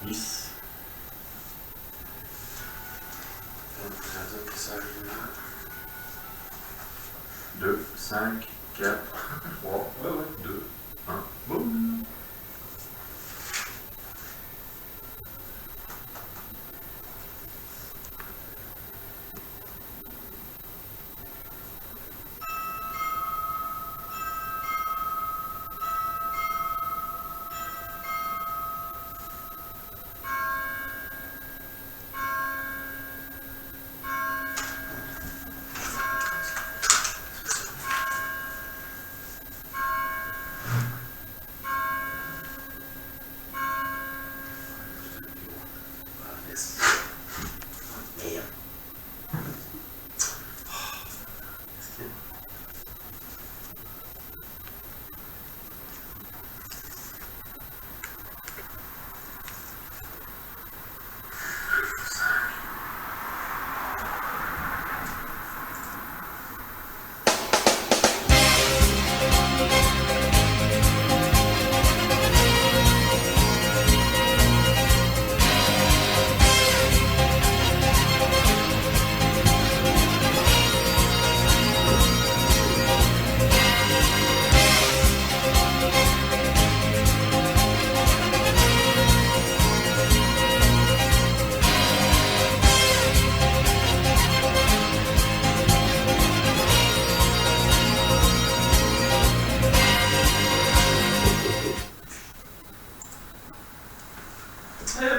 10. Donc, j'attends que ça arrive là. 2, 5, 4, 3, 2, 1, boum.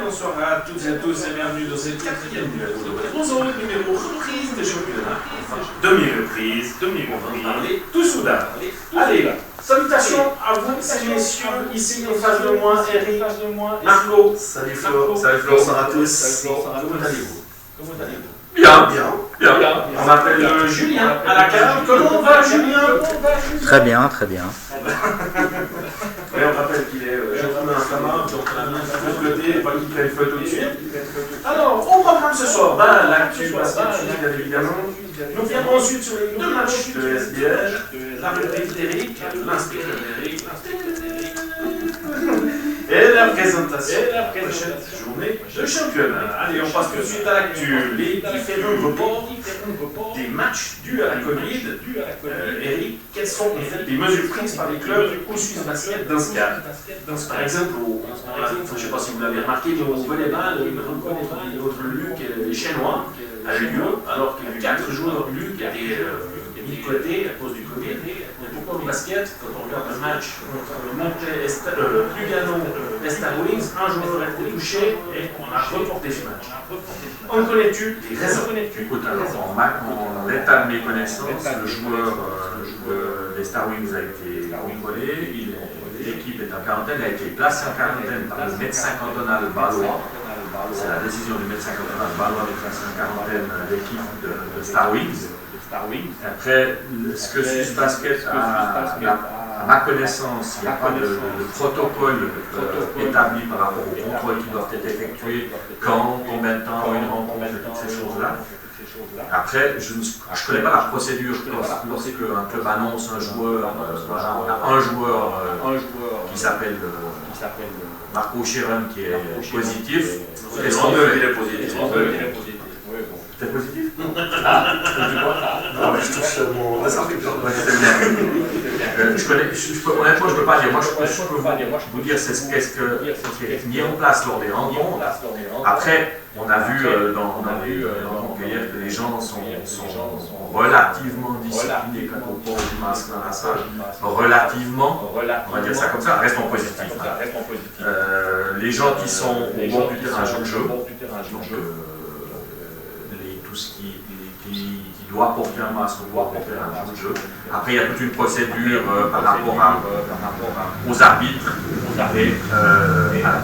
Bonsoir à toutes et à tous et bienvenue dans cette quatrième numéro de votre numéro reprise de championnat. Demi-reprise, on va parler tout soudain. Allez, salutations à vous, ces messieurs, ici en face de moi, Eric, Marco. Salut Flo, bonsoir à tous. Comment allez-vous? Bien. On m'appelle Julien à la cave. Comment va Julien? Très bien, très bien. Et on rappelle qu'il est gentleman inflammable, donc on a bien de côté, pas qu'il prenne feu tout de suite. Alors, au programme ce soir, l'actu basket, bien évidemment. Nous viendrons ensuite sur les deux matchs de SBL, la rubrique d'Eric, l'inspecteur d'Eric, et la présentation de la prochaine journée de championnat. Allez, on passe tout de suite à l'actu. Les différents reports des matchs dus à la Covid. Eric, quelles sont en fait les mesures prises par les clubs au Suisse Basket dans ce cadre? Par exemple, je ne sais pas si vous l'avez remarqué, mais au volleyball, une rencontre entre Luc et les Chinois a eu lieu, alors que 4 joueurs de Luc étaient mis de côté à cause du Covid. Pourquoi le basket, quand on regarde un match entre Lugano et Star Wings, un joueur a été touché et on a reporté ce match. En connais-tu les raisons? Écoute, alors, en l'état de mes connaissances, le joueur des Star Wings a été contrôlé, l'équipe est en quarantaine, a été placée en quarantaine par le médecin cantonal balois. C'est la décision du médecin cantonal balois de placer en quarantaine l'équipe de Star Wings. Après, ce que Suisse Basket à ma connaissance, il n'y a pas de protocole établi par rapport aux contrôles qui doivent être effectués, quand, combien de temps, une rencontre, toutes ces choses-là. Après, je ne connais pas la procédure lorsque un club annonce un joueur, on a un joueur qui s'appelle Marco Chiron qui est positif. Est-ce qu'on peut dire positif? T'es positif? Non, mais je touche mon réservateur. Honnêtement, je ne peux pas dire. Moi, je peux vous dire ce qui est mis en place lors des rencontres. Après, on a vu dans mon cueillette que les gens sont relativement disciplinés quand on pose du masque dans la salle. Relativement, on va dire ça comme ça, restons positifs. Les gens qui sont au bord du terrain jouent le jeu. Tout ce qui doit porter un masque doit porter un jeu. Après, il y a toute une procédure par rapport aux arbitres et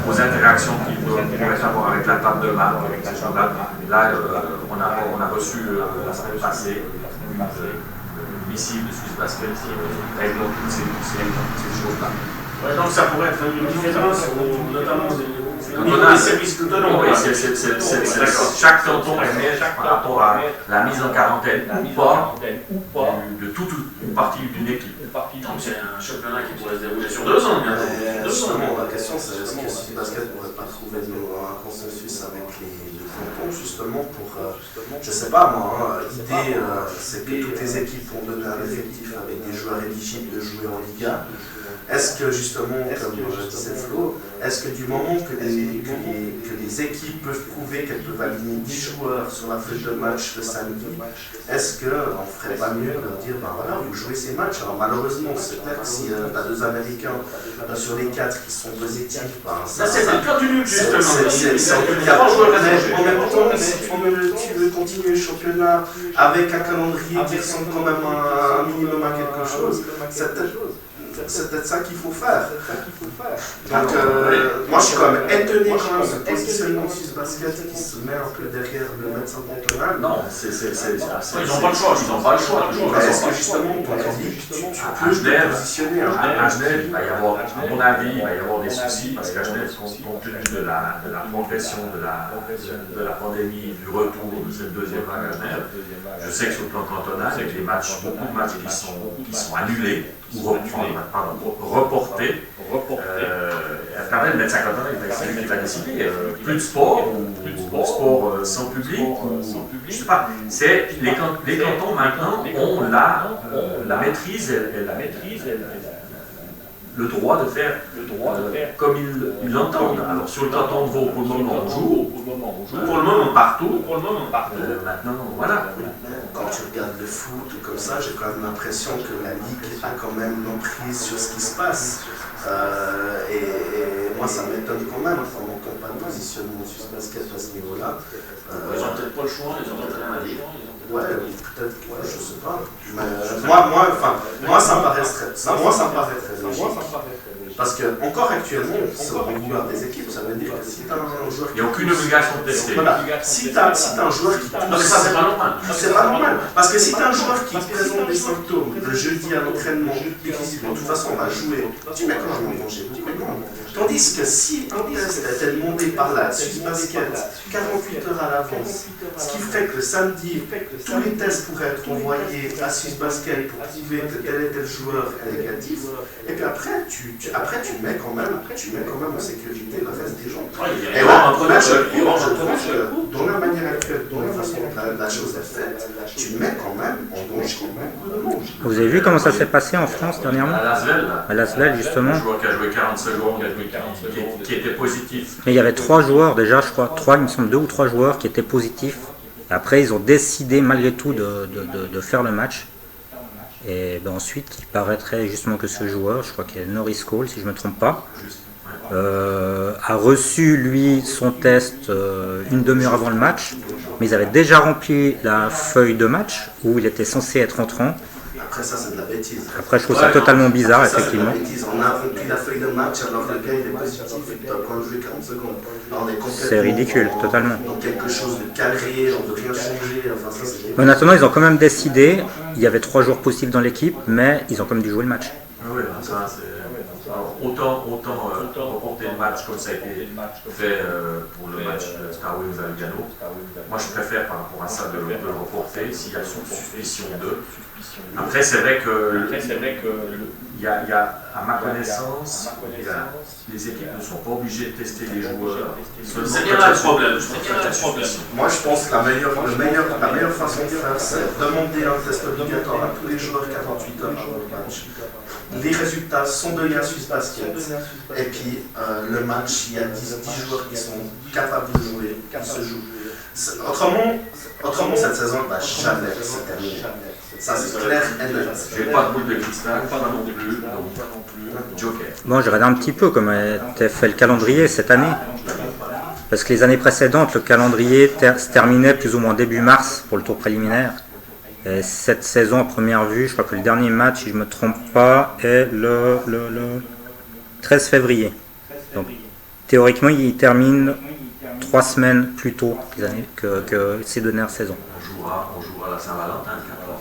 aux interactions qu'ils pourraient avoir avec la table de marque, avec ces gens-là. Là, on a reçu la semaine passée une missive de Suisse Basket qui règle toutes ces choses-là. Ouais, donc ça pourrait être une différence, notamment au niveau des services cantonaux. Oui, chaque canton émet par rapport à la mise en quarantaine ou pas de toute une partie d'une équipe. Donc c'est un championnat qui pourrait se dérouler sur 2 ans. Justement, la question c'est est-ce que Suisse Basket ne pourrait pas trouver un consensus avec les cantons justement pour, je sais pas moi, l'idée c'est que toutes les équipes vont donner un effectif avec des joueurs éligibles de jouer en Liga. Est-ce que justement, comme disait Flo, est-ce que du moment que les équipes peuvent prouver qu'elles peuvent aligner 10 joueurs sur la feuille de match le samedi, est-ce qu'on ne ferait pas mieux de leur dire, ben voilà, vous jouez ces matchs. Alors malheureusement, c'est clair que si tu as 2 Américains sur les 4 qui sont positifs, ben, ça c'est le cas du Luc justement. C'est handicapant. En même temps, si tu veux continuer le championnat avec un calendrier qui ressemble quand même un minimum à quelque chose, c'est peut-être ça qu'il faut faire. Donc, moi je suis quand même étonné quand même ce positionnement de Suisse Basket qui se met un peu derrière le médecin cantonal. Non, ils n'ont pas le choix. Est-ce que justement, ton avis, tu peux te positionner à Genève, il va y avoir, à mon avis, il va y avoir des soucis parce qu'à Genève, compte tenu de la progression de la pandémie, du retour de cette deuxième vague à Genève, je sais que sur le plan cantonal, avec beaucoup de matchs qui sont annulés ou reportés, le médecin cantonal, c'est lui qui va décider. Plus de sport ou sport sans public, je sais pas. Les cantons maintenant ont la maîtrise, le droit de faire comme ils l'entendent. Alors sur le canton de Vaud, pour le moment, on joue. Pour le moment, partout. Maintenant, voilà. Quand tu regardes le foot ou comme ça, j'ai quand même l'impression que la Ligue a quand même l'emprise sur ce qui se passe. Et moi, ça m'étonne quand même, pendant qu'on n'a pas de positionnement de Suisse Basket à ce niveau-là. Ils n'ont peut-être pas le choix, ils ont rien à dire. Ouais, peut-être, je sais pas. Mais moi, ça me paraît très logique. Parce que, encore actuellement, c'est au vouloir des équipes, ça veut dire que si tu as un joueur qui. Il n'y a aucune obligation de tester. Voilà. Si tu as un joueur qui. Non, mais ça, c'est pas normal. C'est pas normal. Parce que si tu as un joueur qui présente des symptômes le jeudi à l'entraînement, de toute façon, on va jouer. Tu mets quand même en danger. Tandis que si un test était demandé par la Suisse Basket 48 heures à l'avance, ce qui ferait que le samedi, tous les tests pourraient être envoyés à Suisse Basket pour prouver que tel et tel joueur est négatif, et puis après, tu mets quand même en sécurité le reste des gens. Et là, je trouve que dans la manière actuelle, dans la façon dont la chose est faite, tu mets quand même en danger beaucoup de monde. Vous avez vu comment ça s'est passé en France dernièrement? À Lasvel, justement. Un joueur qui a joué 40 secondes, qui était positif. Mais il y avait 3 joueurs déjà, je crois, 3, il me semble 2 ou 3 joueurs qui étaient positifs. Et après, ils ont décidé malgré tout de faire le match. Et ben ensuite, il paraîtrait justement que ce joueur, je crois qu'il est Norris Cole, si je ne me trompe pas, a reçu lui son test une demi-heure avant le match, mais ils avaient déjà rempli la feuille de match où il était censé être entrant. Après ça, c'est de la bêtise. Après, je trouve ça totalement bizarre, effectivement. On a rempli la feuille de match alors que le gars il est positif et tu as encore joué 40 secondes. C'est ridicule, totalement. Dans quelque chose de carré, on ne veut rien changer. Enfin, ça, c'est... Maintenant, ils ont quand même décidé, il y avait 3 joueurs possibles dans l'équipe, mais ils ont quand même dû jouer le match. Oui, ça c'est... Autant reporter le match comme ça a été fait pour le match de Star Wings à Lugano. Moi je préfère par rapport à ça de le reporter s'il y a suspicion d'eux. Après c'est vrai que il y a, à ma connaissance, les équipes ne sont pas obligées de tester les joueurs. C'est bien là le problème. Moi je pense que la meilleure façon de faire, c'est demander un test obligatoire à tous les joueurs 48 heures avant le match. Les résultats sont donnés à Suisse Basket. Et puis le match, il y a 10 joueurs qui sont capables de jouer, qui se jouent. Autrement cette saison ne va jamais se terminer. Ça c'est clair et net. J'ai pas de boule de cristal, pas non plus. Joker. Bon, je regarde un petit peu comment était fait le calendrier cette année. Parce que les années précédentes, le calendrier se terminait plus ou moins début mars pour le tour préliminaire. Et cette saison, à première vue, je crois que le dernier match, si je ne me trompe pas, est le 13 février. Donc, théoriquement, il termine 3 semaines plus tôt que ces dernières saisons. On jouera à la Saint-Valentin le 14.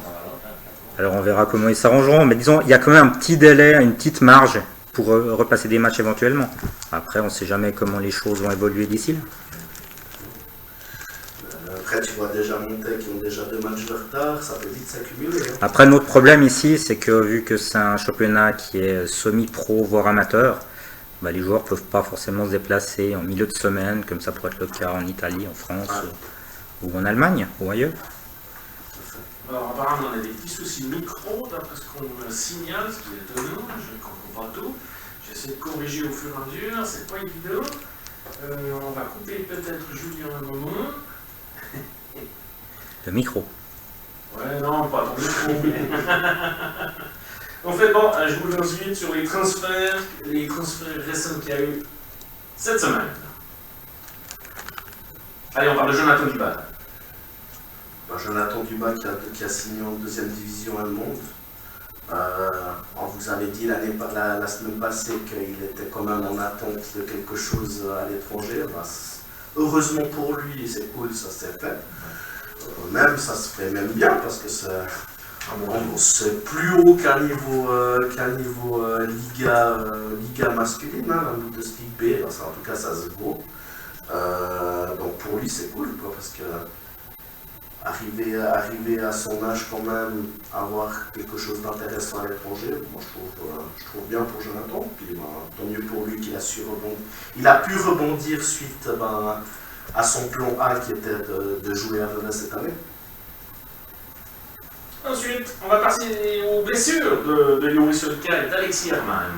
Alors, on verra comment ils s'arrangeront. Mais disons, il y a quand même un petit délai, une petite marge pour repasser des matchs éventuellement. Après, on ne sait jamais comment les choses vont évoluer d'ici là. Après, tu vois déjà Montaigne qui ont déjà 2 matchs de retard, ça peut vite s'accumuler. Hein. Après, notre problème ici, c'est que vu que c'est un championnat qui est semi-pro, voire amateur, bah, les joueurs ne peuvent pas forcément se déplacer en milieu de semaine, comme ça pourrait être le cas en Italie, en France, ou en Allemagne, ou ailleurs. Alors apparemment on a des petits soucis micro, d'après ce qu'on me signale, ce qui est étonnant, je ne comprends pas tout. J'essaie de corriger au fur et à mesure, c'est pas évident. On va couper peut-être Julien un moment. Le micro. Ouais, non, pas ton micro. En fait, bon, je vous ensuite sur les transferts récents qu'il y a eu cette semaine. Allez, on parle de Jonathan Duba. Jonathan Duba qui a signé en 2e division allemande. On vous avait dit la semaine passée qu'il était quand même en attente de quelque chose à l'étranger. Heureusement pour lui, c'est cool, ça s'est fait. Même ça se fait même bien parce que c'est plus haut qu'un niveau Liga masculine, hein, la Bundesliga B, en tout cas ça se vaut. Donc pour lui c'est cool quoi, parce que arriver à son âge quand même, avoir quelque chose d'intéressant à l'étranger, moi je trouve bien pour Jonathan, puis tant mieux pour lui qu'il a su rebondir. Il a pu rebondir suite à son plan A qui était de jouer à Venise cette année. Ensuite, on va passer aux blessures de Youri Solka et d'Alexis Herman.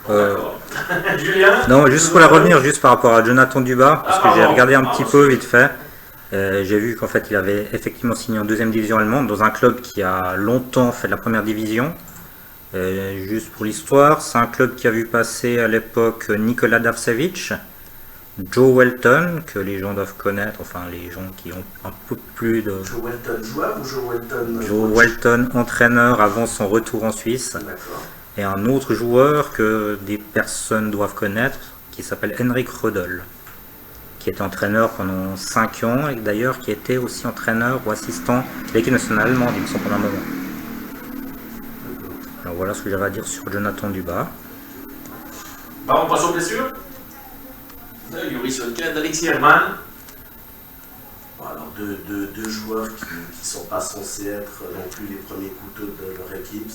D'accord. Julien? Non, juste pour la revenir, juste par rapport à Jonathan Duba, parce que j'ai regardé un petit peu vite fait. J'ai vu qu'en fait il avait effectivement signé en 2e division allemande dans un club qui a longtemps fait de la 1re division. Juste pour l'histoire, c'est un club qui a vu passer à l'époque Nikola Davcevic, Joe Welton, que les gens doivent connaître, enfin les gens qui ont un peu plus de... Joe Welton joueur ou Joe Welton Joe Welton, entraîneur avant son retour en Suisse. D'accord. Et un autre joueur que des personnes doivent connaître, qui s'appelle Henrik Rödel, qui était entraîneur pendant 5 ans et d'ailleurs qui était aussi entraîneur ou assistant de l'équipe nationale allemande, il me semble, pendant un moment. Alors voilà ce que j'avais à dire sur Jonathan Duba. On passe aux blessures. Youri Solka, d'Alexis Herman. Alors deux joueurs qui ne sont pas censés être non plus les premiers couteaux de leur équipe,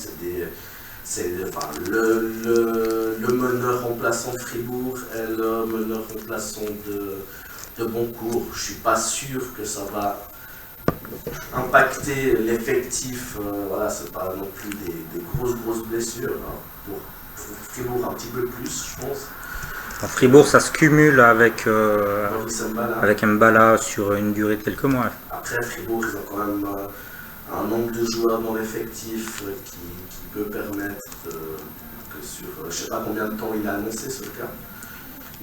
le meneur remplaçant de Fribourg et le meneur remplaçant de Boncourt. Je ne suis pas sûr que ça va impacter l'effectif. Voilà, ce n'est pas non plus des grosses blessures. Hein. Pour Fribourg, un petit peu plus, je pense. À Fribourg, ça se cumule avec Mbala sur une durée de quelques mois. Après, Fribourg, ils ont quand même un nombre de joueurs dans l'effectif qui peut permettre que sur, je ne sais pas combien de temps il a annoncé ce cas,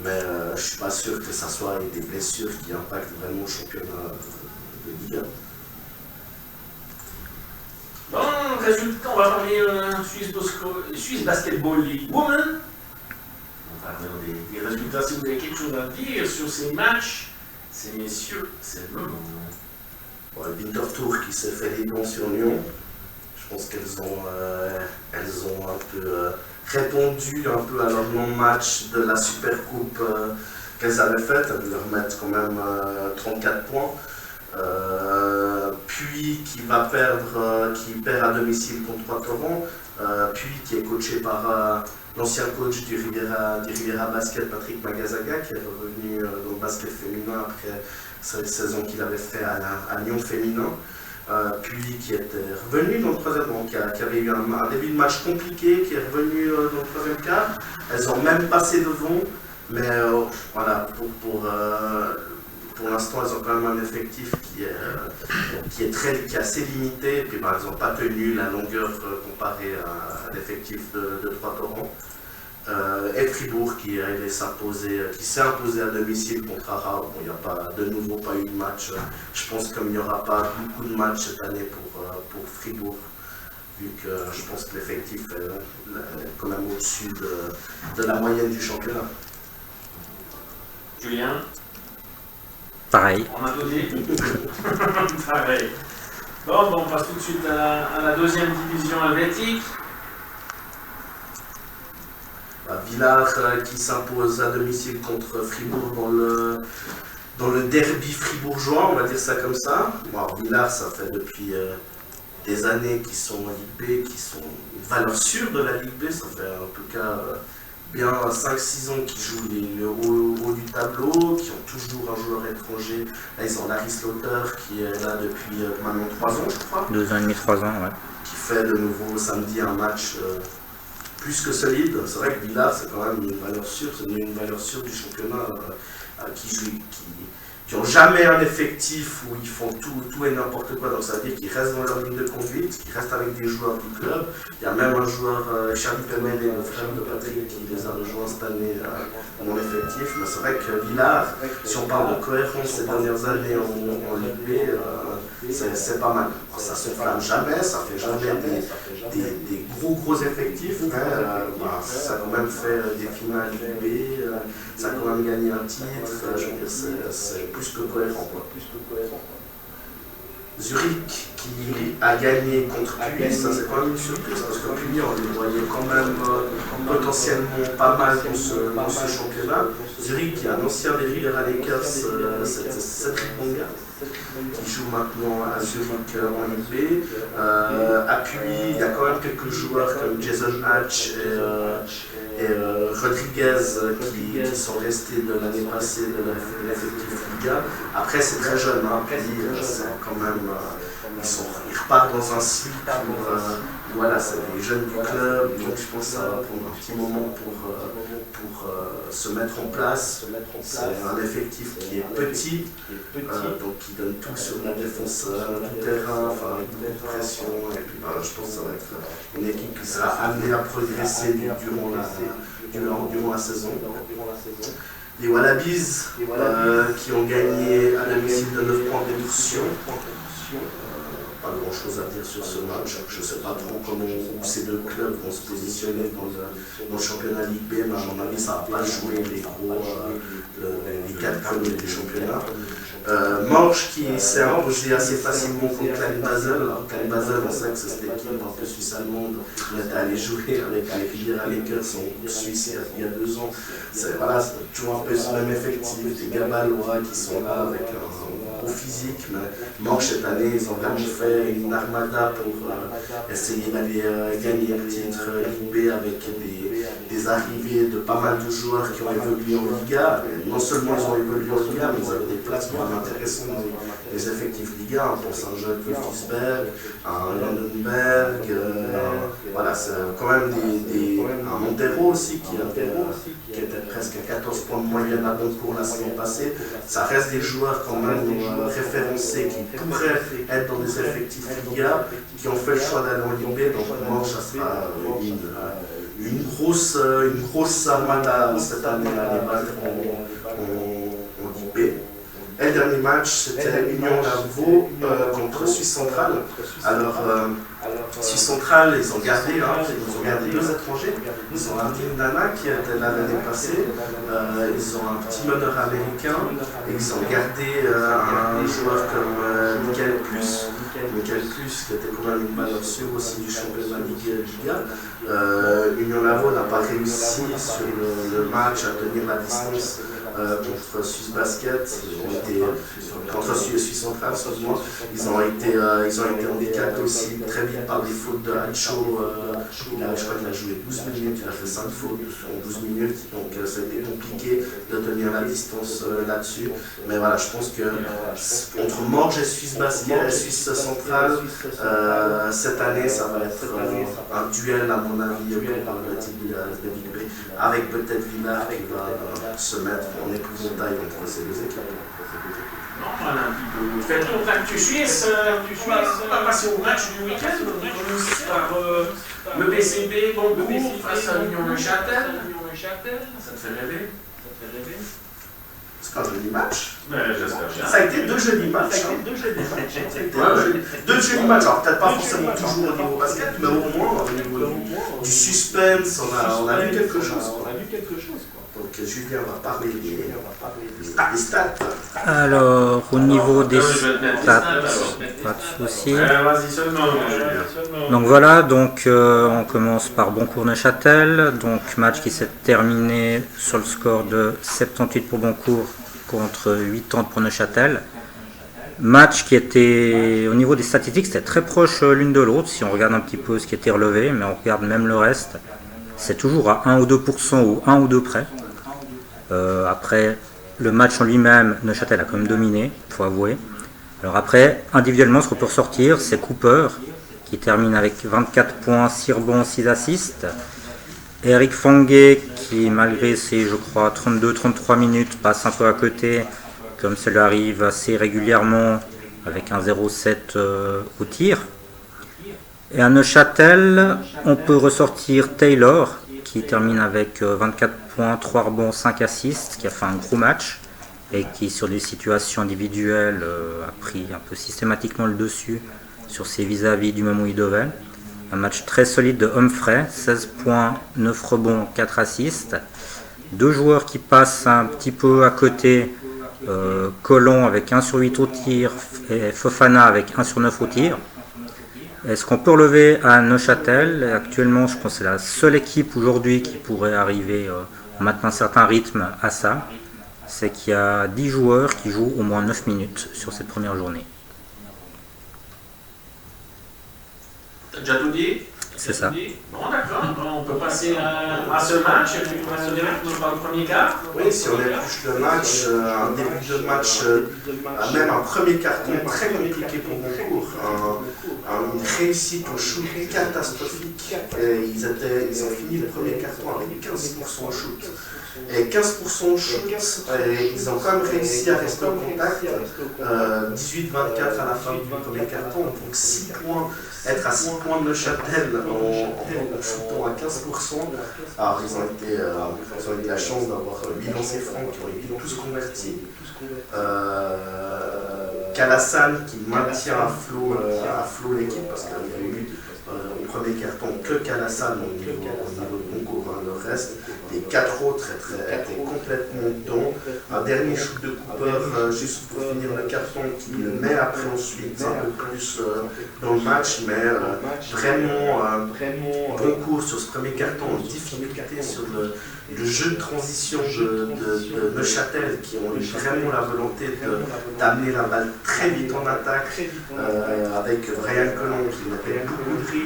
mais je ne suis pas sûr que ça soit des blessures qui impactent vraiment le championnat de Ligue 1. Bon, résultat, on va parler Swiss Basketball League Women. On va parler des résultats. Si vous avez quelque chose à dire sur ces matchs, ces messieurs, c'est le moment. Bon, le Winterthur qui s'est fait les dons sur Lyon, je pense qu'elles ont un peu répondu un peu à leur non-match de la Supercoupe qu'elles avaient faite. Elles leur mettent quand même 34 points. Puis qui perd à domicile contre Trois-Torrents, puis qui est coaché par l'ancien coach du Riviera Basket, Patrick Magazaga, qui est revenu dans le basket féminin après cette saison qu'il avait fait à Lyon féminin, puis qui était revenu dans le troisième, qui avait eu un début de match compliqué, qui est revenu dans le troisième quart. Elles ont même passé devant, mais voilà, pour l'instant, elles ont quand même un effectif qui est assez limité, et puis elles n'ont pas tenu la longueur comparée à l'effectif de Trois-Torrents. Et Fribourg qui s'est imposé à domicile contre Ara. Bon, il n'y a pas de nouveau pas eu de match. Je pense qu'il n'y aura pas beaucoup de matchs cette année pour Fribourg, vu que je pense que l'effectif est quand même au-dessus de la moyenne du championnat. Julien? Pareil. On a donné. Pareil. Bon, on passe tout de suite à la deuxième division helvétique. Villars qui s'impose à domicile contre Fribourg dans le derby fribourgeois, on va dire ça comme ça. Bon, Villars, ça fait depuis des années qu'ils sont en Ligue B, qui sont une valeur sûre de la Ligue B. Ça fait en tout cas bien 5-6 ans qu'ils jouent le haut du tableau, qui ont toujours un joueur étranger. Là, ils ont Larry Slaughter qui est là depuis maintenant 3 ans, je crois. 2 ans et demi, 3 ans, ouais. Qui fait de nouveau samedi un match plus que solide. C'est vrai que Villars, c'est quand même une valeur sûre, c'est une valeur sûre du championnat qui n'ont jamais un effectif où ils font tout et n'importe quoi. Donc ça veut dire qu'ils restent dans leur ligne de conduite, qu'ils restent avec des joueurs du club. Il y a même un joueur, Charlie Pemele, le frère de Patrick, qui les a rejoints cette année dans mon effectif. Mais c'est vrai que Villars, si on parle de cohérence ces dernières années en Ligue B, c'est pas mal. Ça ne se flamme jamais, ça fait jamais des gros effectifs, mais ça a quand même fait des finales Ligue B, ça a quand même gagné un titre, je veux dire, c'est plus que cohérent. Zurich qui a gagné contre Puy, ça c'est quand même une surprise parce que Puy on les voyait quand même potentiellement pas mal dans ce championnat. Zurich qui est un ancien des Riviera Lakers, c'est Cédric Monga qui joue maintenant à Zurich en Ligue B. À Puy, il y a quand même quelques joueurs comme Jason Hatch et Rodriguez qui sont restés de l'année passée de l'effectif Liga. Après c'est très jeune, hein. Puis c'est quand même ils repartent dans un cycle voilà, c'est les jeunes du club, donc je pense que ça va prendre un petit moment pour se mettre en place. C'est un effectif qui est petit, donc qui donne tout sur la défense tout terrain, enfin avec beaucoup de pression, et puis je pense que ça va être une équipe qui sera amenée à progresser durant la saison. Les Wallabies qui ont gagné à domicile de 9 points d'émotion. Pas grand chose à dire sur ce match. Je ne sais pas trop où ces deux clubs vont se positionner dans le championnat Ligue B, mais à mon avis, ça ne va pas jouer les 4 premiers du championnat. Morges qui s'est imposé assez facilement contre Klein Basel. Klein Basel, on sait que c'est cette équipe un peu suisse-allemande. On était allé jouer avec les Riviera Lakers en Suisse il y a 2 ans. C'est toujours un peu ce même effectif, des Gabalois qui sont là avec un gros physique. Mais Morges cette année, ils ont vraiment fait une armada pour essayer d'aller gagner le titre Ligue B avec des arrivées de pas mal de joueurs qui ont évolué en Liga. Non seulement ils ont évolué en Liga, mais ils ont des placements intéressants dans les effectifs Liga. On pense à un jeune Wolfsberg, un Landenberg, voilà, c'est quand même un Montero aussi qui était presque à 14 points de moyenne à Boncourt la saison passée. Ça reste des joueurs quand même référencés qui pourraient être dans des effectifs Liga, qui ont fait le choix d'aller en Ligue B. Donc Morges, ça sera une grosse armada cette année-là, les battre en Ligue B. Et le dernier match, c'était Union Lavaux contre Suisse Centrale. Alors, Suisse Centrale, ils ont gardé 2 étrangers. Ils ont Artin Dana qui était là l'année passée. Ils ont un petit meneur américain. Et ils ont gardé un joueur comme Michael Plus. Michael Plus, qui était quand même une valeur sûre aussi du championnat Liga. Union Lavaux n'a pas réussi sur le match à tenir la distance contre Suisse Basket, contre Suisse Centrale, excuse-moi. Ils ont été handicapés aussi très vite par des fautes de Hacho. Je crois qu'il a joué 12 minutes, il a fait 5 fautes en 12 minutes, donc c'était compliqué de tenir la distance là-dessus. Mais voilà, je pense que entre Morges et Suisse Basket, Suisse Centrale, cette année, ça va être un duel, à mon avis, pour le titre de Ligue B, avec peut-être Villars qui va se mettre en épouvantail entre ces deux équipes. On a un petit peu fait le tour d'actu suisse. On va passer au match du week-end. On commence par le BCB Boncourt face à l'Union Neuchâtel. Ça te fait rêver? C'est un joli match. J'espère bien. Ça a été deux jolis matchs. Deux jolis matchs. Alors peut-être pas forcément toujours au niveau basket, mais au moins au niveau du suspense, on a vu quelque chose. Donc Julien va parler des stats. Alors, au niveau des stats, pas de souci. Vas-y seulement, Julien. Donc voilà, on commence par Boncourt-Neuchâtel, donc match qui s'est terminé sur le score de 78 pour Boncourt contre 80 pour Neuchâtel. Match qui était, au niveau des statistiques, c'était très proche l'une de l'autre, si on regarde un petit peu ce qui était relevé, mais on regarde même le reste, c'est toujours à 1 ou 2% ou 1 ou 2 près. Après, le match en lui-même, Neuchâtel a quand même dominé, il faut avouer. Alors après, individuellement, ce qu'on peut ressortir, c'est Cooper, qui termine avec 24 points, 6 rebonds, 6 assists. Eric Fanguet, qui malgré ses, je crois, 32-33 minutes, passe un peu à côté, comme cela arrive assez régulièrement, avec un 0,7 au tir. Et à Neuchâtel, on peut ressortir Taylor, qui termine avec 24 points, 3 rebonds, 5 assists, qui a fait un gros match, et qui, sur des situations individuelles, a pris un peu systématiquement le dessus sur ses vis-à-vis du moment où il devait. Un match très solide de Humphrey, 16 points, 9 rebonds, 4 assists. Deux joueurs qui passent un petit peu à côté, Colomb avec 1 sur 8 au tir et Fofana avec 1 sur 9 au tir. Est-ce qu'on peut relever à Neuchâtel? Actuellement, je pense que c'est la seule équipe aujourd'hui qui pourrait arriver à maintenir un certain rythme à ça. C'est qu'il y a 10 joueurs qui jouent au moins 9 minutes sur cette première journée. T'as déjà tout dit? C'est ça. Bon, d'accord. On peut passer à ce match et puis on va se directement par le premier quart. Oui, si on épluche le match, un début de match, même un premier carton très compliqué pour Boncourt, une réussite au shoot catastrophique. Et ils ont fini le premier carton avec 15% au shoot. Et 15% au shoot, ils ont quand même réussi à rester au contact, 18-24 à la fin du premier carton, donc 6 points, être à 6 points de Neuchâtel en shootant à 15%. Alors ils ont eu la chance d'avoir 8 lancers francs qui ont été tous convertis. Calasan qui maintient à flot l'équipe parce qu'il y a eu au premier carton que Calasan au niveau de Boncourt, le reste, les 4 autres étaient complètement dedans. Un dernier shoot de Cooper juste pour finir le carton qui le met après ensuite un peu plus dans le match, mais vraiment Boncourt sur ce premier carton en difficulté sur le jeu de transition de Neuchâtel qui ont eu vraiment la volonté d'amener la balle très vite en attaque avec Brian Colomb qui mettait beaucoup de rythme.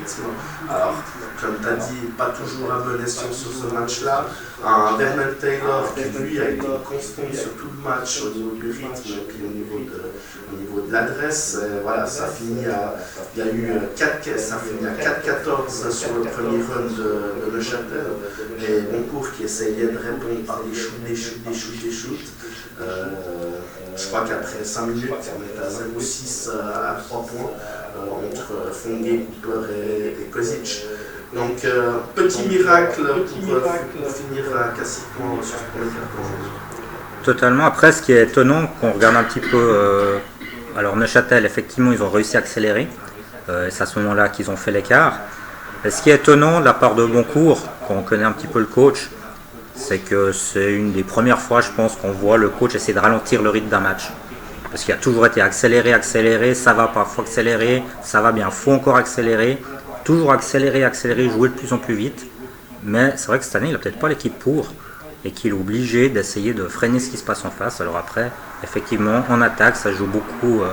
Alors, comme tu as dit, pas toujours la bonne escient sur ce match-là. Un Vernon Taylor qui lui a été constant sur tout le match au niveau du rythme et puis au niveau de l'adresse. Voilà, ça finit à 4-14 sur le premier run de Neuchâtel. Et Boncourt qui essayait de répondre par des shoots. Je crois qu'après 5 minutes, on est à 0,6 à 3 points entre Fonguet, Cooper et Kozic. Donc, petit miracle pour finir à 4 points sur le premier carton. Totalement. Après, ce qui est étonnant, qu'on regarde un petit peu, alors Neuchâtel, effectivement, ils ont réussi à accélérer. C'est à ce moment-là qu'ils ont fait l'écart. Et ce qui est étonnant de la part de Boncourt, quand on connaît un petit peu le coach, c'est que c'est une des premières fois, je pense, qu'on voit le coach essayer de ralentir le rythme d'un match. Parce qu'il a toujours été accéléré, ça va pas, faut accélérer, ça va bien, faut encore accélérer, toujours accélérer, jouer de plus en plus vite. Mais c'est vrai que cette année, il n'a peut-être pas l'équipe pour, et qu'il est obligé d'essayer de freiner ce qui se passe en face. Alors après, effectivement, en attaque, ça joue beaucoup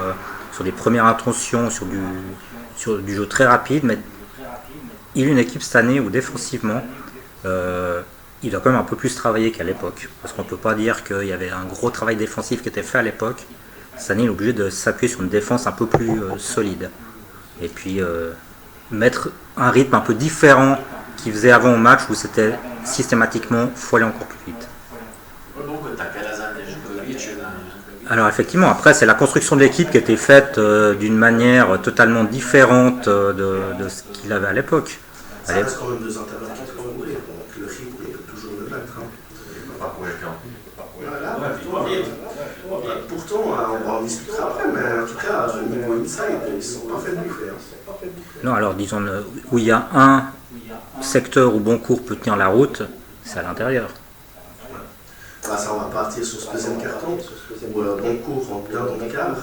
sur des premières intentions, sur du jeu très rapide, mais il y a une équipe cette année où défensivement, il doit quand même un peu plus travailler qu'à l'époque. Parce qu'on ne peut pas dire qu'il y avait un gros travail défensif qui était fait à l'époque. Cette année, il est obligé de s'appuyer sur une défense un peu plus solide. Et puis mettre un rythme un peu différent qu'il faisait avant au match où c'était systématiquement, il faut aller encore plus vite. Alors effectivement, après c'est la construction de l'équipe qui était faite d'une manière totalement différente de ce qu'il avait à l'époque. Ça reste quand même 2 intervalles qui sont roulés, donc le rythme est toujours le même. Pas pour les camps. Voilà, Non, alors disons où il y a un secteur où Boncourt peut tenir la route, c'est à l'intérieur. Là, ça, on va partir sur ce deuxième carton, où Boncourt rentre bien dans le quart.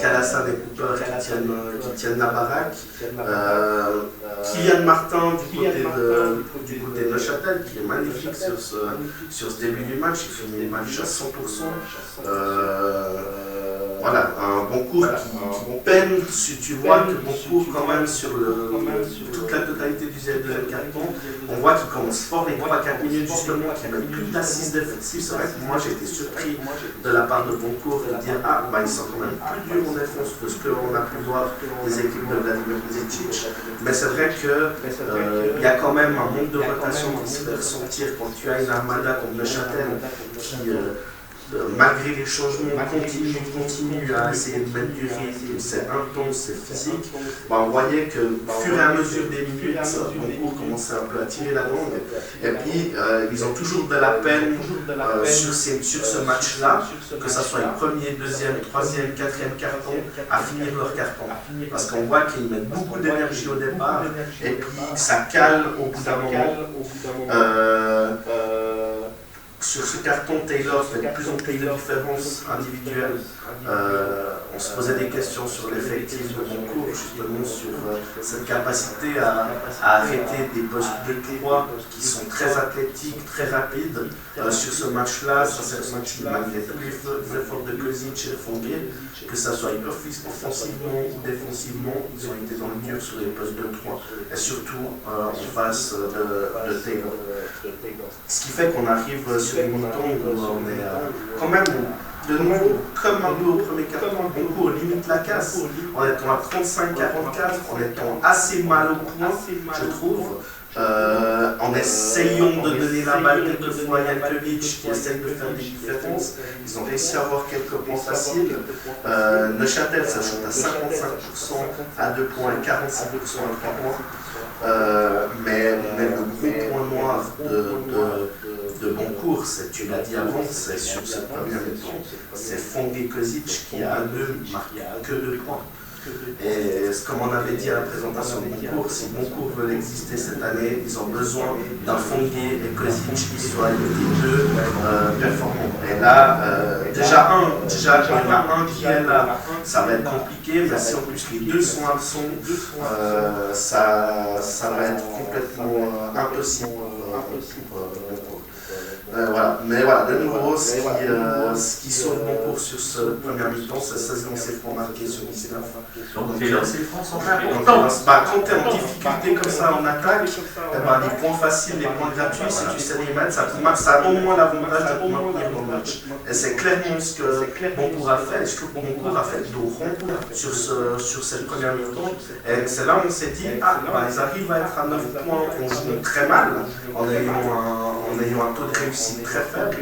Calassane et Cooper qui tiennent la baraque. Kylian Martin du côté de Neuchâtel, qui est magnifique sur ce début du match. Il finit le match à 100%. Voilà, un Boncourt qui peine, tu vois que Boncourt quand même sur toute la totalité du deuxième carton, on voit qu'il commence fort les 3-4 minutes justement, qu'il n'y a même plus d'assises défensives. C'est vrai que moi j'ai été surpris de la part de Boncourt de dire ils sont quand même plus durs en défense que ce qu'on a pu voir des équipes de Vladimir Pešić. Mais c'est vrai qu'il y a quand même un manque de rotation qui se fait ressentir quand tu as une armada comme Neuchâtel qui malgré les changements, continue à essayer de mettre du rythme, c'est intense, c'est physique. On voyait que au fur et à mesure des minutes, Boncourt commençait un peu à tirer la langue. Et puis, ils ont toujours de la peine sur ce match-là, que ce soit le premier, deuxième, troisième, quatrième carton, à finir leur carton. Parce qu'on voit qu'ils mettent beaucoup d'énergie au départ, et puis ça cale au bout d'un moment. Sur ce carton, Taylor fait de plus en plus de différences individuelles. On se posait des questions sur l'effectif de Boncourt, justement sur cette capacité à arrêter des postes 2-3 qui sont très athlétiques, très rapides. Sur ce match-là, ça s'est ressenti malgré tous les efforts de Kozic et Fonguet, que ça soit offensivement ou défensivement, ils ont été dans le dur sur les postes 2-3 et surtout en face de Taylor. Ce qui fait qu'on arrive sur une montant où on est quand même de nouveau, comme un peu au premier carton, Boncourt limite la casse, en étant à 35-44, en étant assez mal au point, je trouve. En essayant de donner la balle quelquefois à Jankovic qui essaye de faire des différences. Ils ont réussi à avoir quelques points faciles. Neuchâtel, ça shoot à 55% à 2 points et 46% à 3 points. Mais le gros point noir de Boncourt, tu l'as dit avant, c'est sur cette première mi-temps, c'est Fonguet Kozic qui a à eux marqué que 2 points. Et comme on avait dit à la présentation de Boncourt, si Boncourt veut exister cette année, ils ont besoin d'un Fonguet et Kozic qui soient les deux performants. Et là, déjà il y en a un qui est là, ça va être compliqué, mais si en plus les deux sont absents, ça va être complètement impossible pour Boncourt. Voilà. Mais voilà, de nouveau, ce qui sauve Boncourt sur ce premier mi-temps, c'est 16 lancers francs marqués sur 19. Donc les lancers francs sont pas importants. Quand tu es en difficulté comme ça en attaque, les points faciles, les points gratuits, si tu sais les mettre, ça a au moins l'avantage de te maintenir dans le match. Et c'est clairement ce que Boncourt a fait. Je trouve que Boncourt a fait le dos rond sur cette première mi-temps. Et c'est là où on s'est dit, ils arrivent à être à 9 points en jouant très mal, en ayant un taux de réussite très faible.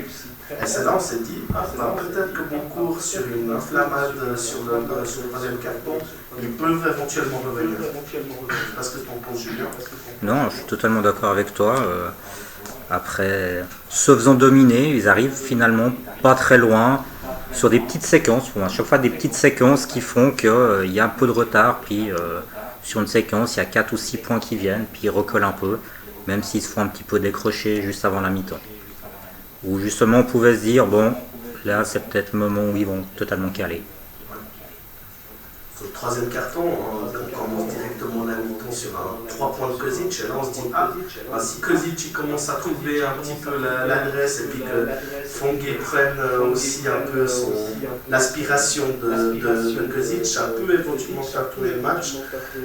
Et c'est là où on s'est dit, peut-être que Boncourt, sur une inflammade sur le troisième carton, ils peuvent éventuellement revenir. Parce que ton penses, Julien? Non, je suis totalement d'accord avec toi. Après, se faisant dominer, ils arrivent finalement pas très loin sur des petites séquences. À chaque fois, des petites séquences qui font qu'il y a un peu de retard. Puis sur une séquence, il y a 4 ou 6 points qui viennent, puis ils recollent un peu, même s'ils se font un petit peu décrocher juste avant la mi-temps. Où justement on pouvait se dire, bon, là c'est peut-être le moment où ils vont totalement caler. Sur le troisième carton, on commence directement la mi-temps sur un 3 points de Kozic, et là on se dit, si Kozic commence à trouver un petit peu l'adresse et puis que Fonguet prenne aussi un peu l'aspiration de Kozic, ça peut éventuellement faire tourner le match.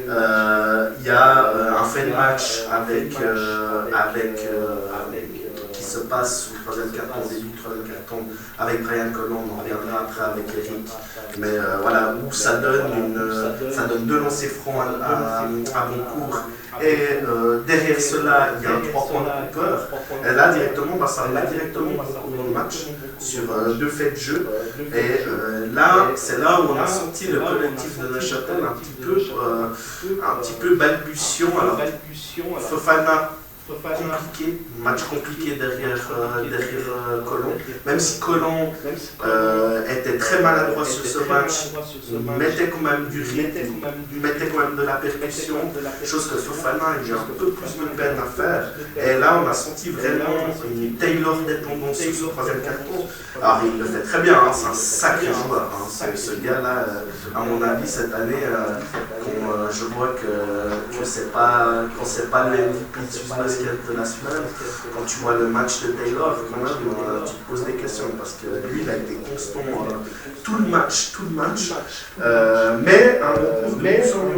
Il y a un fait de match avec qui se passe sous le troisième carton, début du troisième carton, avec Brian Colomb, on reviendra après avec Eric. Mais voilà, où ça donne 2 lancers francs à Boncourt. Et derrière cela, il y a un 3 points de Cooper. Et là, directement, ça remet directement Boncourt dans le match sur 2 faits de jeu. Et là, c'est là où on a senti le collectif de Neuchâtel un petit peu balbutiant. Alors, Fofana compliqué derrière Colomb. Même si Colomb était très maladroit sur ce match, mettait quand même du rythme, mettait quand même de la percussion, chose que Fofana a eu un peu plus de peine à faire. Et là, on a senti vraiment une Taylor dépendance sur ce troisième carton. Alors, il le fait très bien, hein, c'est un sacré joueur. Hein, ce gars-là, à mon avis, cette année, je vois que c'est pas le MVP du basket de la semaine. Quand tu vois le match de Taylor, quand même, tu te poses des questions parce que lui, il a été constant tout le match. Mais un bon coup de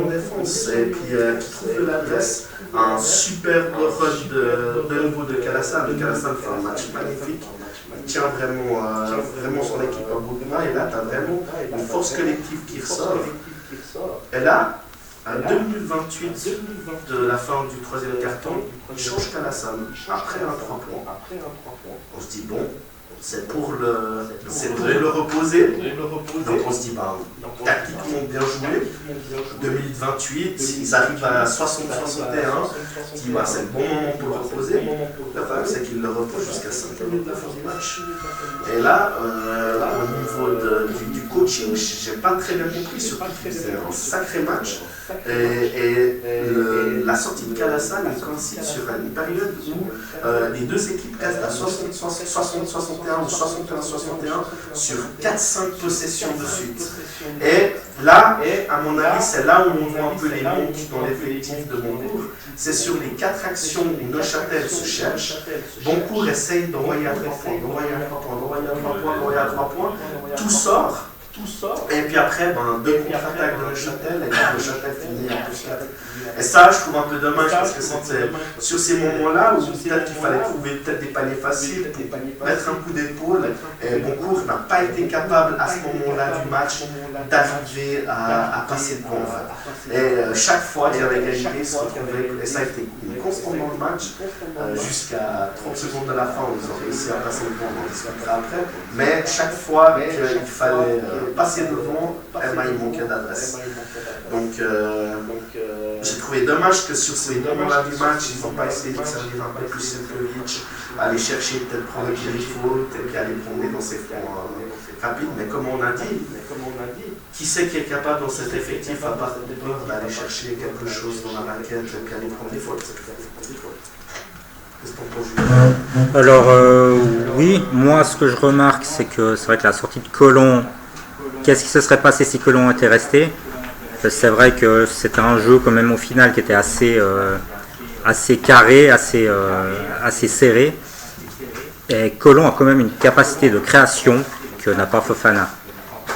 en défense et puis qui trouve de l'adresse. Un superbe run de nouveau de Calasan. Calasan fait un match magnifique. Il tient vraiment son équipe à bout de bras. Et là, tu as vraiment une force collective qui ressort. Et là, à 2 minutes 28 de la fin du troisième carton, il change Calasan après un 3 points. On se dit, bon, c'est pour le reposer. Donc on se dit, tactiquement bien joué. 2 minutes 28, ils arrivent à 60-61. On se dit, c'est le bon moment pour le reposer. Le problème, c'est qu'ils le reposent jusqu'à 5 minutes de la fin du match. Et là, au niveau du coaching, j'ai pas très bien compris, surtout que c'est un sacré match. Et la sortie de Calasan coïncide sur une période où les deux équipes restent à 60-61 ou 61-61 sur 4-5 possessions de suite. Et là, à mon avis, c'est là où on voit un peu les manques dans l'effectif de Boncourt. C'est sur les 4 actions où Neuchâtel se cherche. Boncourt essaye d'envoyer à 3 points, d'envoyer à 3 points, tout sort. Et puis après, deux contre-attaques de Neuchâtel, et puis Neuchâtel finit en plus 4. Et ça, je trouve un peu dommage parce que c'est sur ces moments-là où peut-être qu'il fallait trouver peut-être des paniers faciles pour mettre un coup d'épaule. Et Boncourt n'a pas été capable à ce moment-là du match d'arriver à passer devant. Et chaque fois qu'il y avait égalité, il se retrouvait, et ça a été une constante dans le match, jusqu'à 30 secondes de la fin où ils ont réussi à passer devant, on en discutera après. Mais chaque fois qu'il fallait passer devant, il manquait d'adresse. Donc j'ai trouvé dommage que sur ces moments-là du match, ils n'ont pas essayé de servir un peu plus Sefcovic, aller chercher peut-être prendre le Kirifo, peut-être aller promener dans ses fronts rapides. Mais comme on a dit, qui c'est qui est capable dans cet effectif, à part de peur, d'aller chercher quelque chose dans la raquette et puis aller prendre des fautes. Alors oui, moi ce que je remarque, c'est que c'est vrai que la sortie de Colomb, qu'est-ce qui se serait passé si Colomb était resté? C'est vrai que c'était un jeu quand même au final qui était assez carré, assez serré. Et Colomb a quand même une capacité de création que n'a pas Fofana.